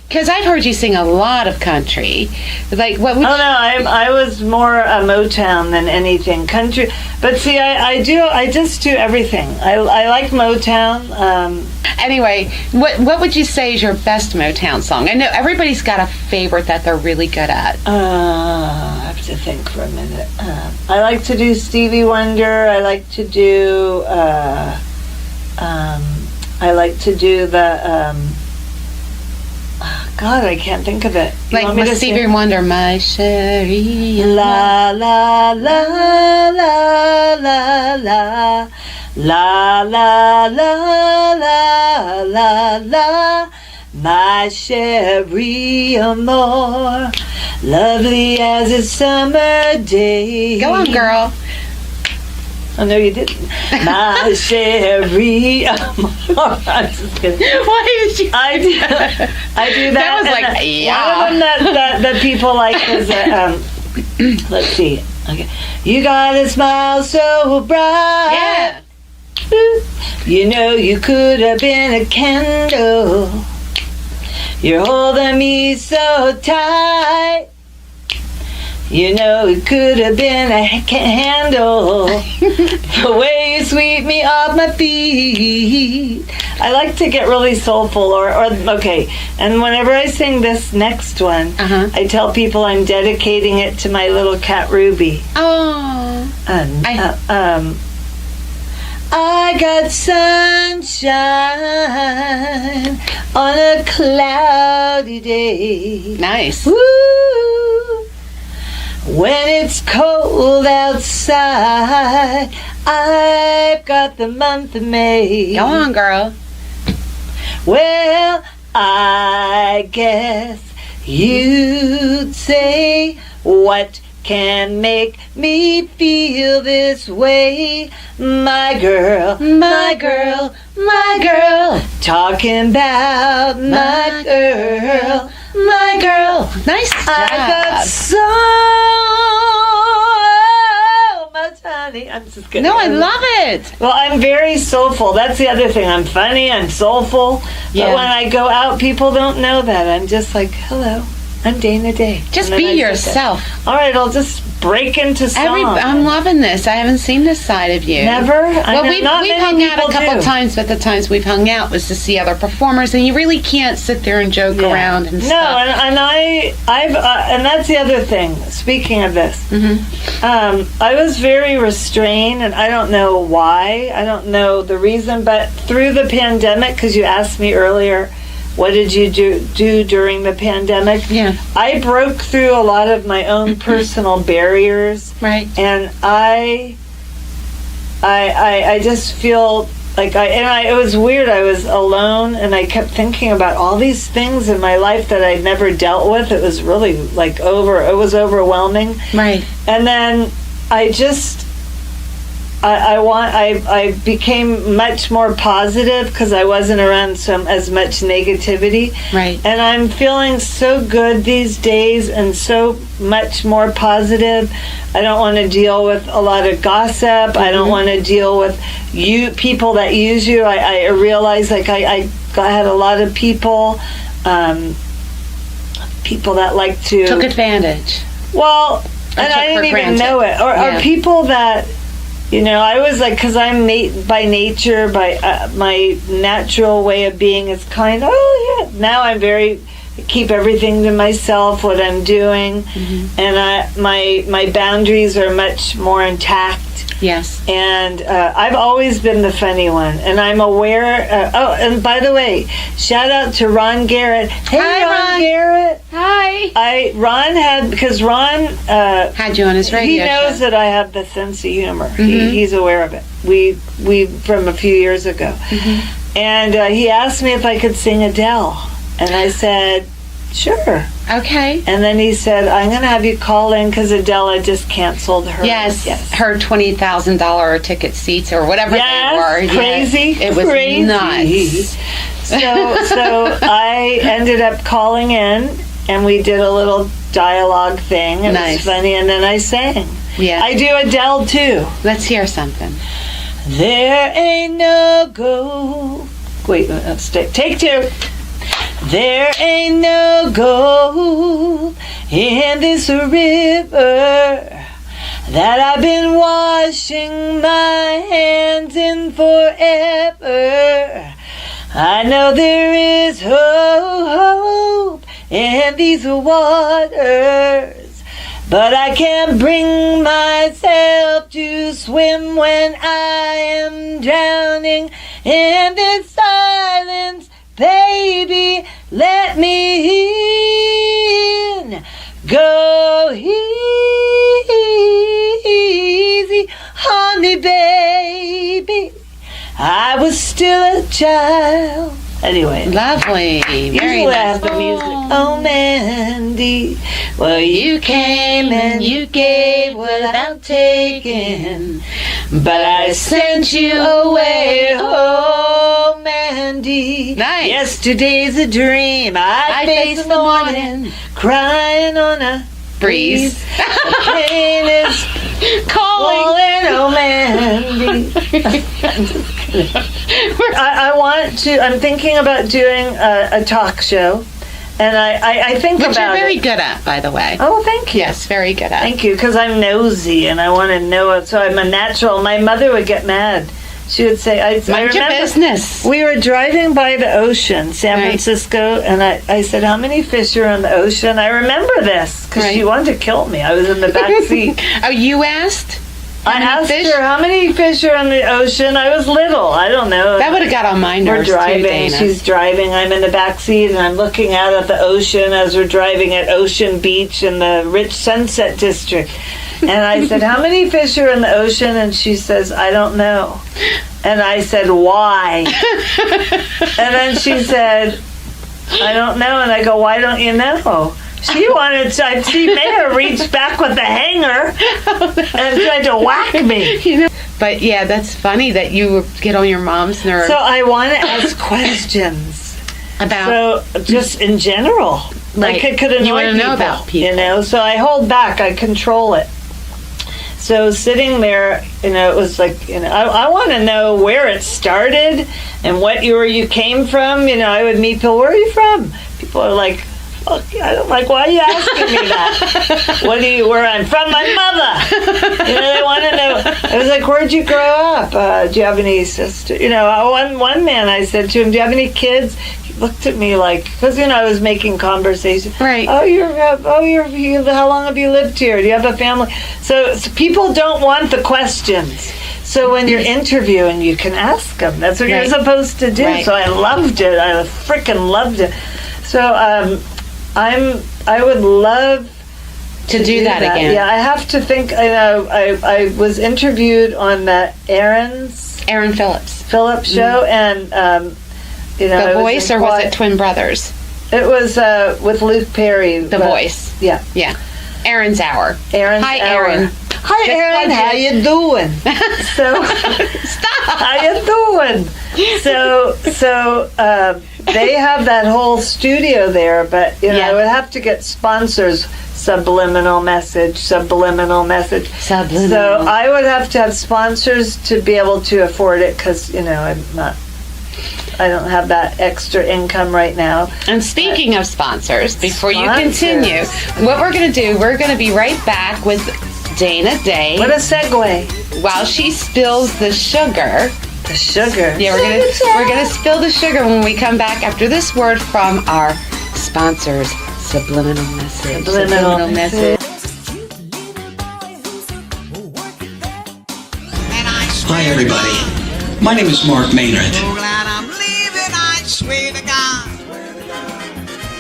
Because I've heard you sing a lot of country. Like, what would I was more a Motown than anything country. But see, I just do everything. I like Motown. Anyway, what would you say is your best Motown song? I know everybody's got a favorite that they're really good at. I have to think for a minute. I like to do Stevie Wonder. I like to do the God, I can't think of it. Like with Stevie Wonder, My Sherry. La la la la la la la la la la la, my Sherry amor, lovely as a summer day. Go on, girl. Oh, no, you didn't. My Sherry amor. I'm just kidding. Why did you? I do that. That was like, one of them that people like is let's see. Okay, you got a smile so bright. Yeah. You could have been a candle. You're holding me so tight. It could have been a handle. The way you sweep me off my feet. I like to get really soulful or okay. And whenever I sing this next one, I tell people I'm dedicating it to my little cat Ruby. Oh. I got sunshine on a cloudy day. Nice. Woo! When it's cold outside, I've got the month of May. Go on, girl. Well, I guess you'd say, what can make me feel this way? My girl, my girl, my girl. Talking about my girl, my girl. Nice job. I got so much honey. I'm just kidding. No, I love it. Well, I'm very soulful. That's the other thing. I'm funny. I'm soulful. Yeah. But when I go out, people don't know that. I'm just like, hello, I'm Dana Daye. Just be yourself. All right, I'll just break into song. I'm loving this. I haven't seen this side of you. Never? Well, we've hung out a couple times, but the times we've hung out was to see other performers, and you really can't sit there and joke around and stuff. No, and I've and that's the other thing. Speaking of this, I was very restrained, and I don't know why. I don't know the reason, but through the pandemic, because you asked me earlier, what did you do during the pandemic? Yeah. I broke through a lot of my own personal barriers. Right. And I just feel like it was weird. I was alone and I kept thinking about all these things in my life that I'd never dealt with. It was really it was overwhelming. Right. And then I just I became much more positive because I wasn't around as much negativity. Right. And I'm feeling so good these days and so much more positive. I don't want to deal with a lot of gossip. I don't want to deal with people that use you. I realize like I had a lot of people that like to took advantage. Well, and I didn't even know it. Or people that, I was like, because I'm by nature, by my natural way of being is kind. Oh yeah. Now I'm keep everything to myself. What I'm doing, and my boundaries are much more intact. Yes. And I've always been the funny one, and I'm aware. And by the way, shout out to Ron Garrett. Hey, Ron Garrett. Hi. Ron had you on his radio. He knows that I have the sense of humor. He's aware of it. We from a few years ago, and he asked me if I could sing Adele, and I said, sure. Okay. And then he said, I'm going to have you call in because Adele just canceled her. Yes. Her $20,000 ticket seats or whatever they were. Crazy. It was nuts. So I ended up calling in and we did a little dialogue thing. It was funny. And then I sang. Yeah. I do Adele too. Let's hear something. There ain't no gold. Wait, let's take two. There ain't no gold in this river that I've been washing my hands in forever. I know there is hope in these waters, but I can't bring myself to swim when I am drowning in this silence. Baby, let me in. Go easy on me, baby. I was still a child. Anyway. Lovely. Very nice. I have the music. Oh, Mandy. Well, you came and you gave without taking. But I sent you away. Oh, Mandy. Nice. Yesterday's a dream. I face the morning. Crying on a breeze. The pain is calling. Oh, Mandy. I'm thinking about doing a talk show, and I think which about you're very it. good at, by the way. Oh, thank you. Yes, very good at. Thank you, because I'm nosy and I want to know it. So I'm a natural. My mother would get mad. She would say, Mind your business. We were driving by the ocean, San Francisco, and I said, how many fish are in the ocean? I remember this, because she wanted to kill me. I was in the back seat. Oh, you asked? I asked her, how many fish are in the ocean? I was little. I don't know. That would have got on my nerves. We're driving. Too, Dana. She's driving. I'm in the back seat, and I'm looking out at the ocean as we're driving at Ocean Beach in the rich Sunset District. And I said, how many fish are in the ocean? And she says, I don't know. And I said, why? And then she said, I don't know. And I go, why don't you know? She may have reached back with the hanger and tried to whack me. But yeah, that's funny that you get on your mom's nerves. So I want to ask questions about. So just in general, like it could annoy you want to know about people, So I hold back. I control it. So sitting there, it was like, I want to know where it started and where you came from. I would meet people. Where are you from? People are like. I'm like, why are you asking me that? Where I'm from? My mother. They want to know. I was like, where'd you grow up? Do you have any sisters? One man, I said to him, do you have any kids? He looked at me like, because I was making conversation. Right. How long have you lived here? Do you have a family? So people don't want the questions. So when you're interviewing, you can ask them. That's what you're supposed to do. Right. So I loved it. I freaking loved it. So I would love to do that again. Yeah, I have to think. I was interviewed on the Aaron Phillips show, and The Voice, or was it Twin Brothers? It was with Luke Perry. The Voice. Yeah. Aaron's Hour. Aaron's Hi, Hour. Aaron. Hi, Erin. How you doing? So, Stop. how you doing? So they have that whole studio there, but I would have to get sponsors. Subliminal message. Subliminal. So I would have to have sponsors to be able to afford it because I don't have that extra income right now. And speaking of sponsors, before you continue, what we're going to do, we're going to be right back with Dana Daye. What a segue. While she spills the sugar. The sugar. Yeah, we're gonna spill the sugar when we come back after this word from our sponsors. Subliminal message. Subliminal message. Hi, everybody. My name is Mark Maynard. So glad I'm leaving, I swear to God.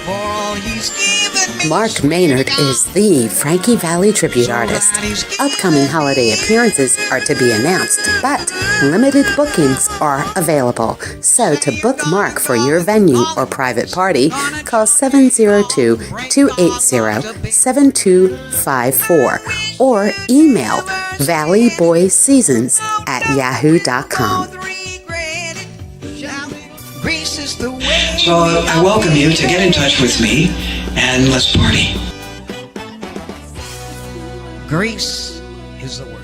For all he's given me. Mark Maynard is the Frankie Valli tribute artist. Upcoming holiday appearances are to be announced, but limited bookings are available. So to book Mark for your venue or private party, call 702-280-7254 or email valleyboyseasons@yahoo.com. So I welcome you to get in touch with me and let's party. Grease is the word.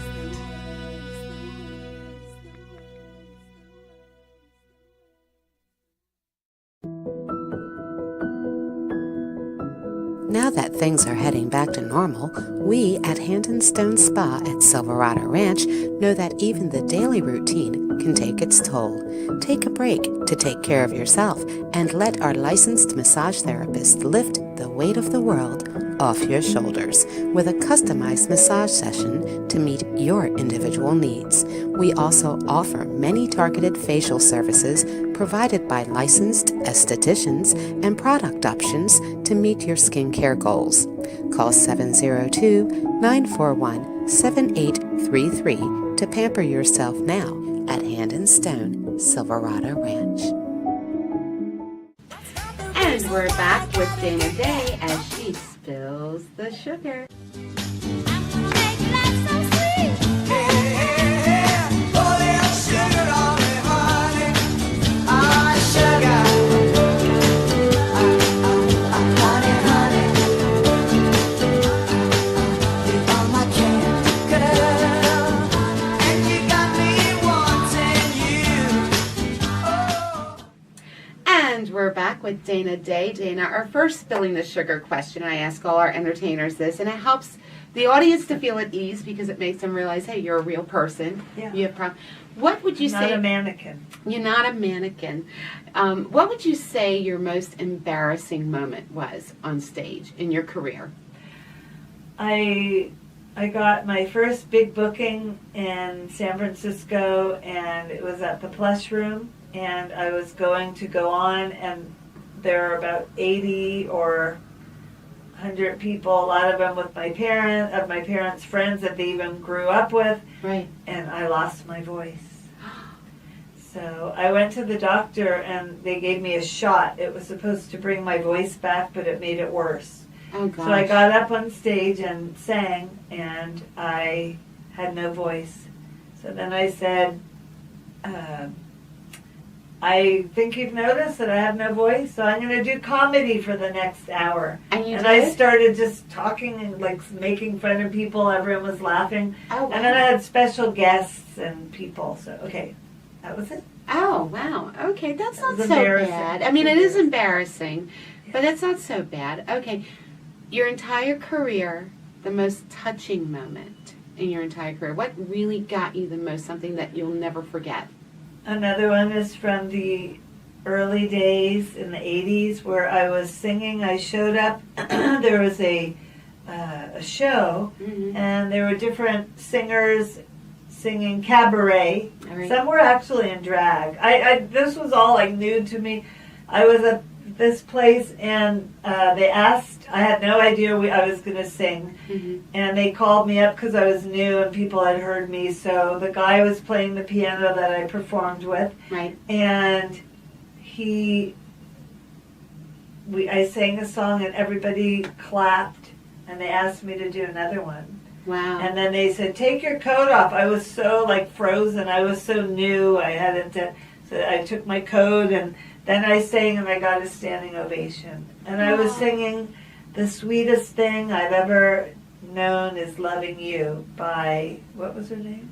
Now that things are heading back to normal, we at Hand and Stone Spa at Silverado Ranch know that even the daily routine can take its toll. Take a break to take care of yourself and let our licensed massage therapist lift the weight of the world off your shoulders with a customized massage session to meet your individual needs. We also offer many targeted facial services provided by licensed estheticians and product options to meet your skincare goals. Call 702-941-7833 to pamper yourself now at Hand and Stone, Silverado Ranch. And we're back with Dana Daye as she spills the sugar. We're back with Dana Daye. Dana, our first spilling the sugar question, I ask all our entertainers this, and it helps the audience to feel at ease because it makes them realize, hey, you're a real person. Yeah. You have What would you say? Not a mannequin. You're not a mannequin. What would you say your most embarrassing moment was on stage in your career? I got my first big booking in San Francisco, and it was at the Plush Room. And I was going to go on, and there were about 80 or 100 people, a lot of them with my parents' friends that they even grew up with. Right. And I lost my voice. So I went to the doctor, and they gave me a shot. It was supposed to bring my voice back, but it made it worse. Oh, gosh. So I got up on stage and sang, and I had no voice. So then I said, I think you've noticed that I have no voice, so I'm going to do comedy for the next hour. And I started just talking and making fun of people. Everyone was laughing. Oh, wow. And then I had special guests and people. So, okay, that was it. Oh, wow. Okay, that's not so embarrassing. bad. I mean, it is embarrassing, but it's not so bad. Okay, your entire career, the most touching moment in your entire career, what really got you the most, something that you'll never forget? Another one is from the early days in the 80s where I was singing. I showed up. There was a show, and there were different singers singing cabaret. Right. Some were actually in drag. This was all new to me. I was at this place, and they asked, I had no idea I was going to sing, and they called me up because I was new and people had heard me. So the guy was playing the piano that I performed with, right? And I sang a song and everybody clapped, and they asked me to do another one. Wow. And then they said, take your coat off. I was so like frozen. I was so new. I hadn't, so I took my coat and then I sang and I got a standing ovation. And I was singing The Sweetest Thing I've Ever Known Is Loving You by, what was her name?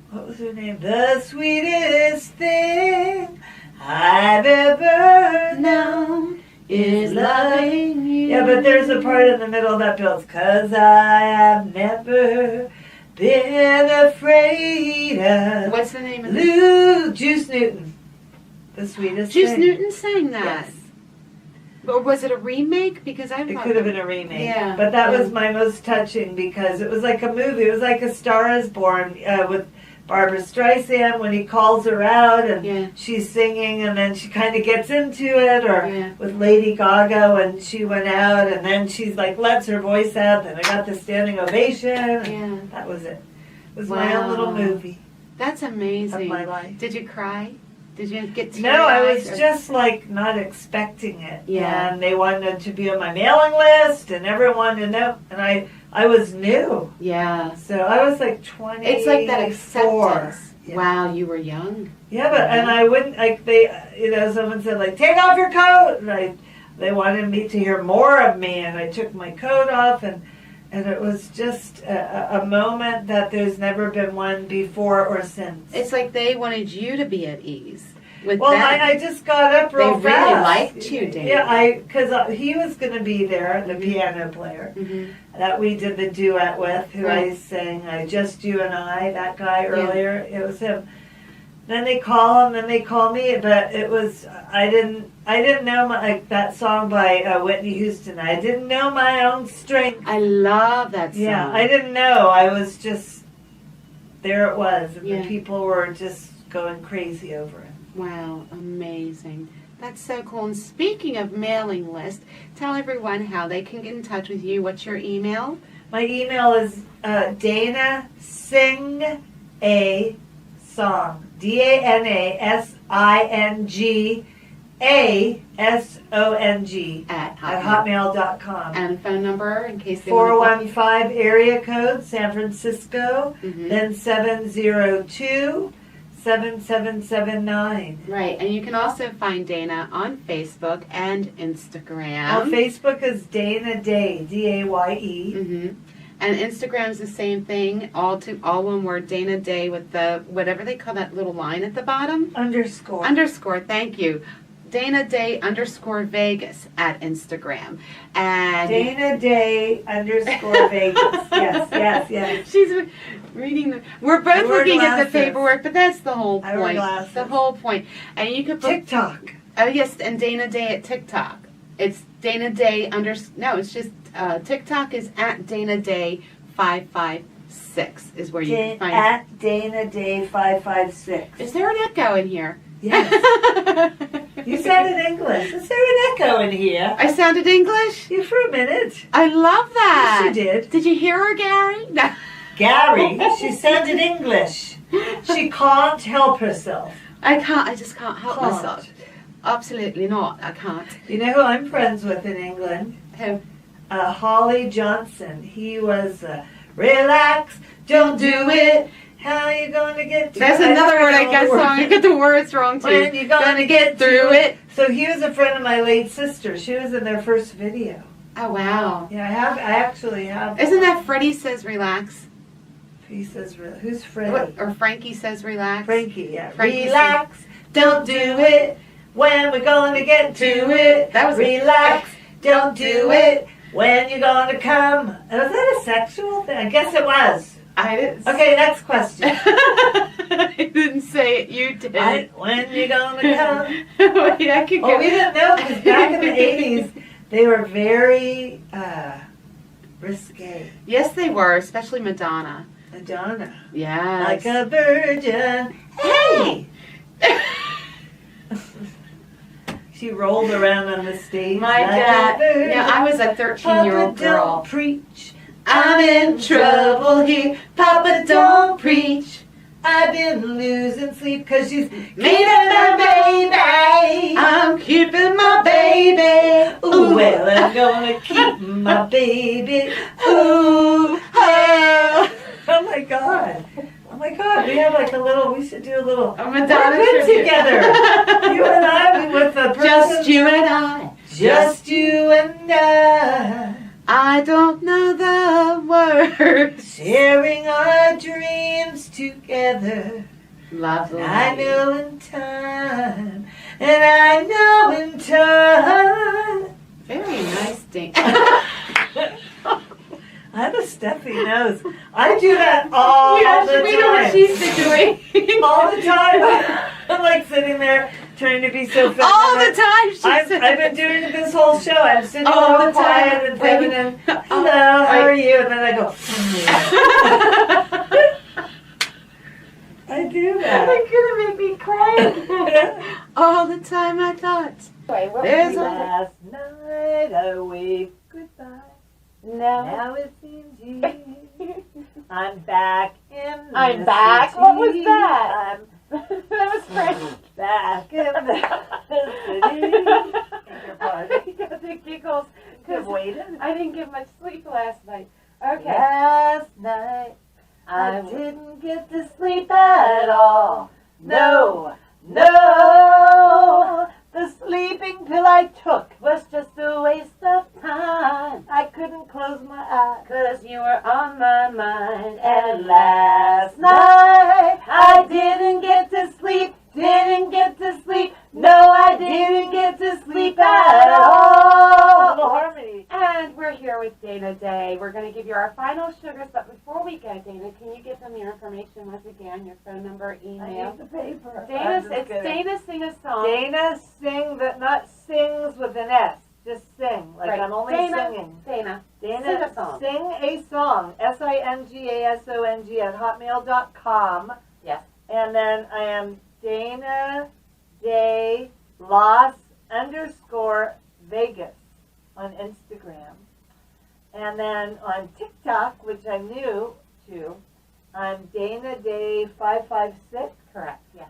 What was her name? The sweetest thing I've ever known is loving you. Yeah, but there's a part in the middle that builds, 'cause I have never been afraid of. What's the name of it? Juice Newton. The Sweetest Juice Thing. Newton sang that. Yes. Or was it a remake? Because I It could have been a remake. Yeah. But that was my most touching because it was like a movie. It was like A Star Is Born with Barbara Streisand when he calls her out and she's singing and then she kind of gets into it, or with Lady Gaga when she went out and then she's like lets her voice out, then I got the standing ovation. Yeah. That was it. It was my own little movie. That's amazing. Of my life. Did you cry? Did you get teary-eyed? No, I was just like not expecting it. Yeah. And they wanted to be on my mailing list and everyone wanted to know, and I was new. Yeah. So I was like 24. It's like that acceptance. Yeah. Wow, you were young. Yeah, but and I wouldn't like someone said like take off your coat, and they wanted me to hear more of me, and I took my coat off, and it was just a moment that there's never been one before or since. It's like they wanted you to be at ease. With well, them. I just got up real fast. They really liked you, Daye. Yeah, because he was going to be there, the piano player that we did the duet with, who I sang Just You and I, that guy earlier. It was him. Then they call him, then they call me, but it was I didn't know that song by Whitney Houston. I didn't know my own strength. I love that song. Yeah, I didn't know. I was just there. It was, and the people were just going crazy over it. Wow, amazing. That's so cool. And speaking of mailing list, tell everyone how they can get in touch with you. What's your email? My email is Dana Sing a Song. DANASINGASONG at hotmail.com. And phone number in case they 415 area code San Francisco, then 702-7779. Right, and you can also find Dana on Facebook and Instagram. On Facebook is Dana Daye, Daye. And Instagram's the same thing, all one word, Dana Daye with the, whatever they call that little line at the bottom? Underscore, thank you. Dana Daye _Vegas at Instagram. And Dana Daye _ Vegas. Yes. She's reading we're both looking at the paperwork, but that's the whole point. The whole point. And you could put TikTok. Oh yes, and Dana Daye at TikTok. It's Dana Daye it's just TikTok is at Dana Daye 556 is where you can find at Dana Daye 556. Is there an echo in here? Yes. You sounded English. Is there an echo in here? I sounded English? Yeah, for a minute. I love that. Yes, you did. Did you hear her, Gary? No. Gary, she sounded English. She can't help herself. I just can't help myself. Absolutely not. I can't. You know who I'm friends with in England? Who? Holly Johnson. He was relax, don't do it. How you going to get through it? That's another word I guess song. I get the words wrong too. When you going to get through it? So he was a friend of my late sister. She was in their first video. Oh wow. Yeah, I actually have. Isn't that Freddie Says Relax? He says, who's Freddie? Or Frankie Says Relax? Frankie, yeah. Frankie relax, don't do it. When we're going to get to it. That was relax, don't do it. When you're going to come. Was that a sexual thing? I guess it was. I didn't. Okay, next question. I didn't say it. You did. When you're going to come. Wait, I could go. Oh, we didn't know because back in the 80s, they were very risque. Yes, they were, especially Madonna. Madonna. Yes. Like a virgin. Hey! She rolled around on the stage. My dad. Yeah, I was a 13-year-old girl. Don't preach. I'm in trouble here. Papa, don't preach. I've been losing sleep because she's keeping my baby. I'm keeping my baby. Ooh, well, I'm gonna keep my baby. Ooh, hey. Oh my God. Oh my God, we have like we should do a little Madonna bit tribute. together. You and I with the person. Just you and I. Just you and I. I don't know the words. Sharing our dreams together. Lovely. I know in time. And I know in time. Very nice, Ding. I have a stuffy nose. I do that all the time. We know what she's been doing. All the time. I'm like sitting there trying to be so feminine. All the time I've been doing it this whole show. I'm sitting All all the quiet time. and feminine. Hello, how are you? And then I go. I do that. You're gonna make me cry. All the time I thought. There's Last night I waved goodbye. Now it seems years. I'm back in the I'm back? city. What was that? That was French. Back in the city. The giggles. Could have waited. I didn't get much sleep last night. Okay. Last night I didn't get to sleep at all. No, no. The sleeping pill I took was just a waste of time. I couldn't close my eyes 'cause you were on my mind. And last night I didn't get to sleep, didn't get to sleep. No, I didn't get to sleep at all. Little harmony. And we're here with Dana Daye. We're going to give you our final sugars, but before we go, Dana, can you give them your information once again, your phone number, email? I need the paper. It's Dana Sing a Song. Dana Sing, but not sings with an S. Just sing, like Right. I'm only Dana, singing. Dana, Dana, sing a song. Sing a song. SINGASONG at hotmail.com. Yes. And then I am Dana Daye Las_Vegas on Instagram. And then on TikTok, which I'm new to, I'm Dana Daye 556. Correct, yes.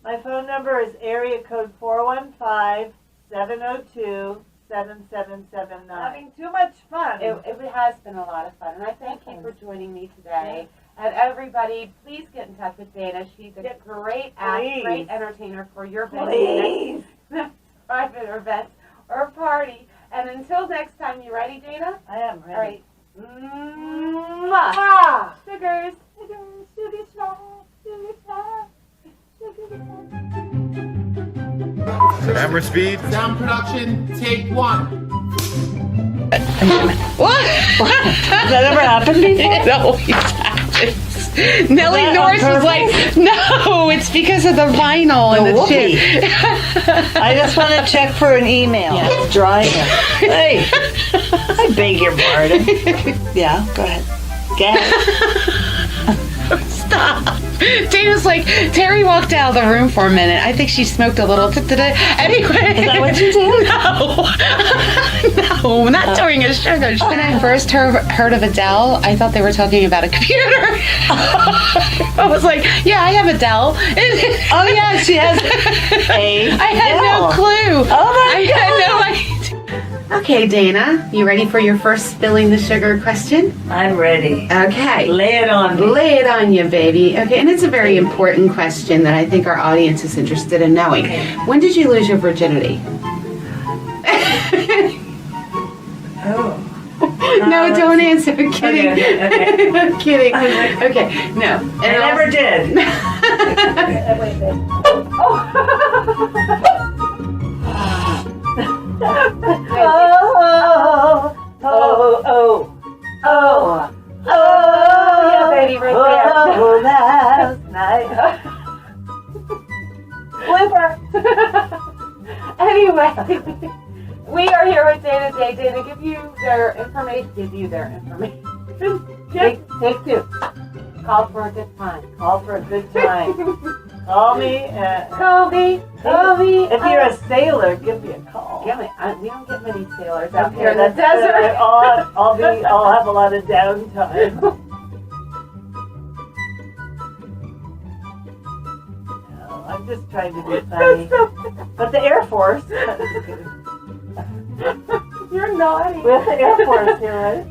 My phone number is area code 415-702-7779. Having too much fun. It has been a lot of fun, and I thank you for joining me today. And everybody, please get in touch with Dana. She's a great great entertainer for your venue, next private event or party. And until next time, you ready, Dana? I am ready. All right. Sugars. Sugars. Sugar star. Sugar star. Sugar star. Camera speed. Sound production, take one. What? Has that ever happened before? It always happens. Nellie Norris was like, no, it's because of the vinyl and the chip. I just want to check for an email. It's dry. Hey, I beg your pardon. Yeah, go ahead. Go ahead. Stop. Dana's like, Terry walked out of the room for a minute. I think she smoked a little. Anyway. Is that what you did? No, not during a sugar. When I first heard of Adele, I thought they were talking about a computer. I was like, yeah, I have Adele. Oh, yeah, she has I had no clue. Oh, my God. I had no idea. Okay, Dana, you ready for your first spilling the sugar question? I'm ready. Okay. Lay it on me. Lay it on you, baby. Okay, and it's a very important question that I think our audience is interested in knowing. When did you lose your virginity? Oh. No, don't answer. I'm kidding. Okay. I'm kidding. Okay, no. I never did. Yeah, baby, right there. Last night. Blooper. Anyway, we are here with Dana Daye. Dana, give you their information. Take two. Call for a good time. Call for a good time. Call me. Call me. If you're a sailor, give me a call. We don't get many sailors out here in the desert. I'll have a lot of downtime. I'm just trying to be funny. But the Air Force. You're naughty. We have the Air Force here, right?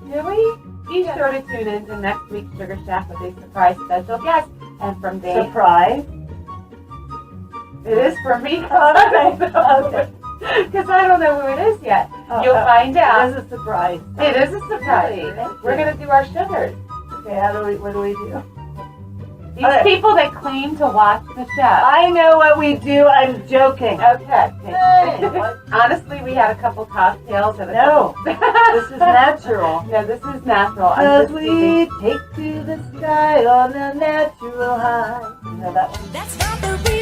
Do we? Be sure to tune in to next week's Sugar Shack with a surprise special guest. And from Daye. Surprise? It is for me. Okay. Because I don't know who it is yet. You'll find out. It is a surprise. It is a surprise. We're going to do our sugars. Okay, what do we do? These people that claim to watch the show. I know what we do. I'm joking. Okay. Hey. Honestly, we had a couple cocktails and No, this is natural. No, this is natural. Cause we take to the sky on a natural high. You know that one? That's not the real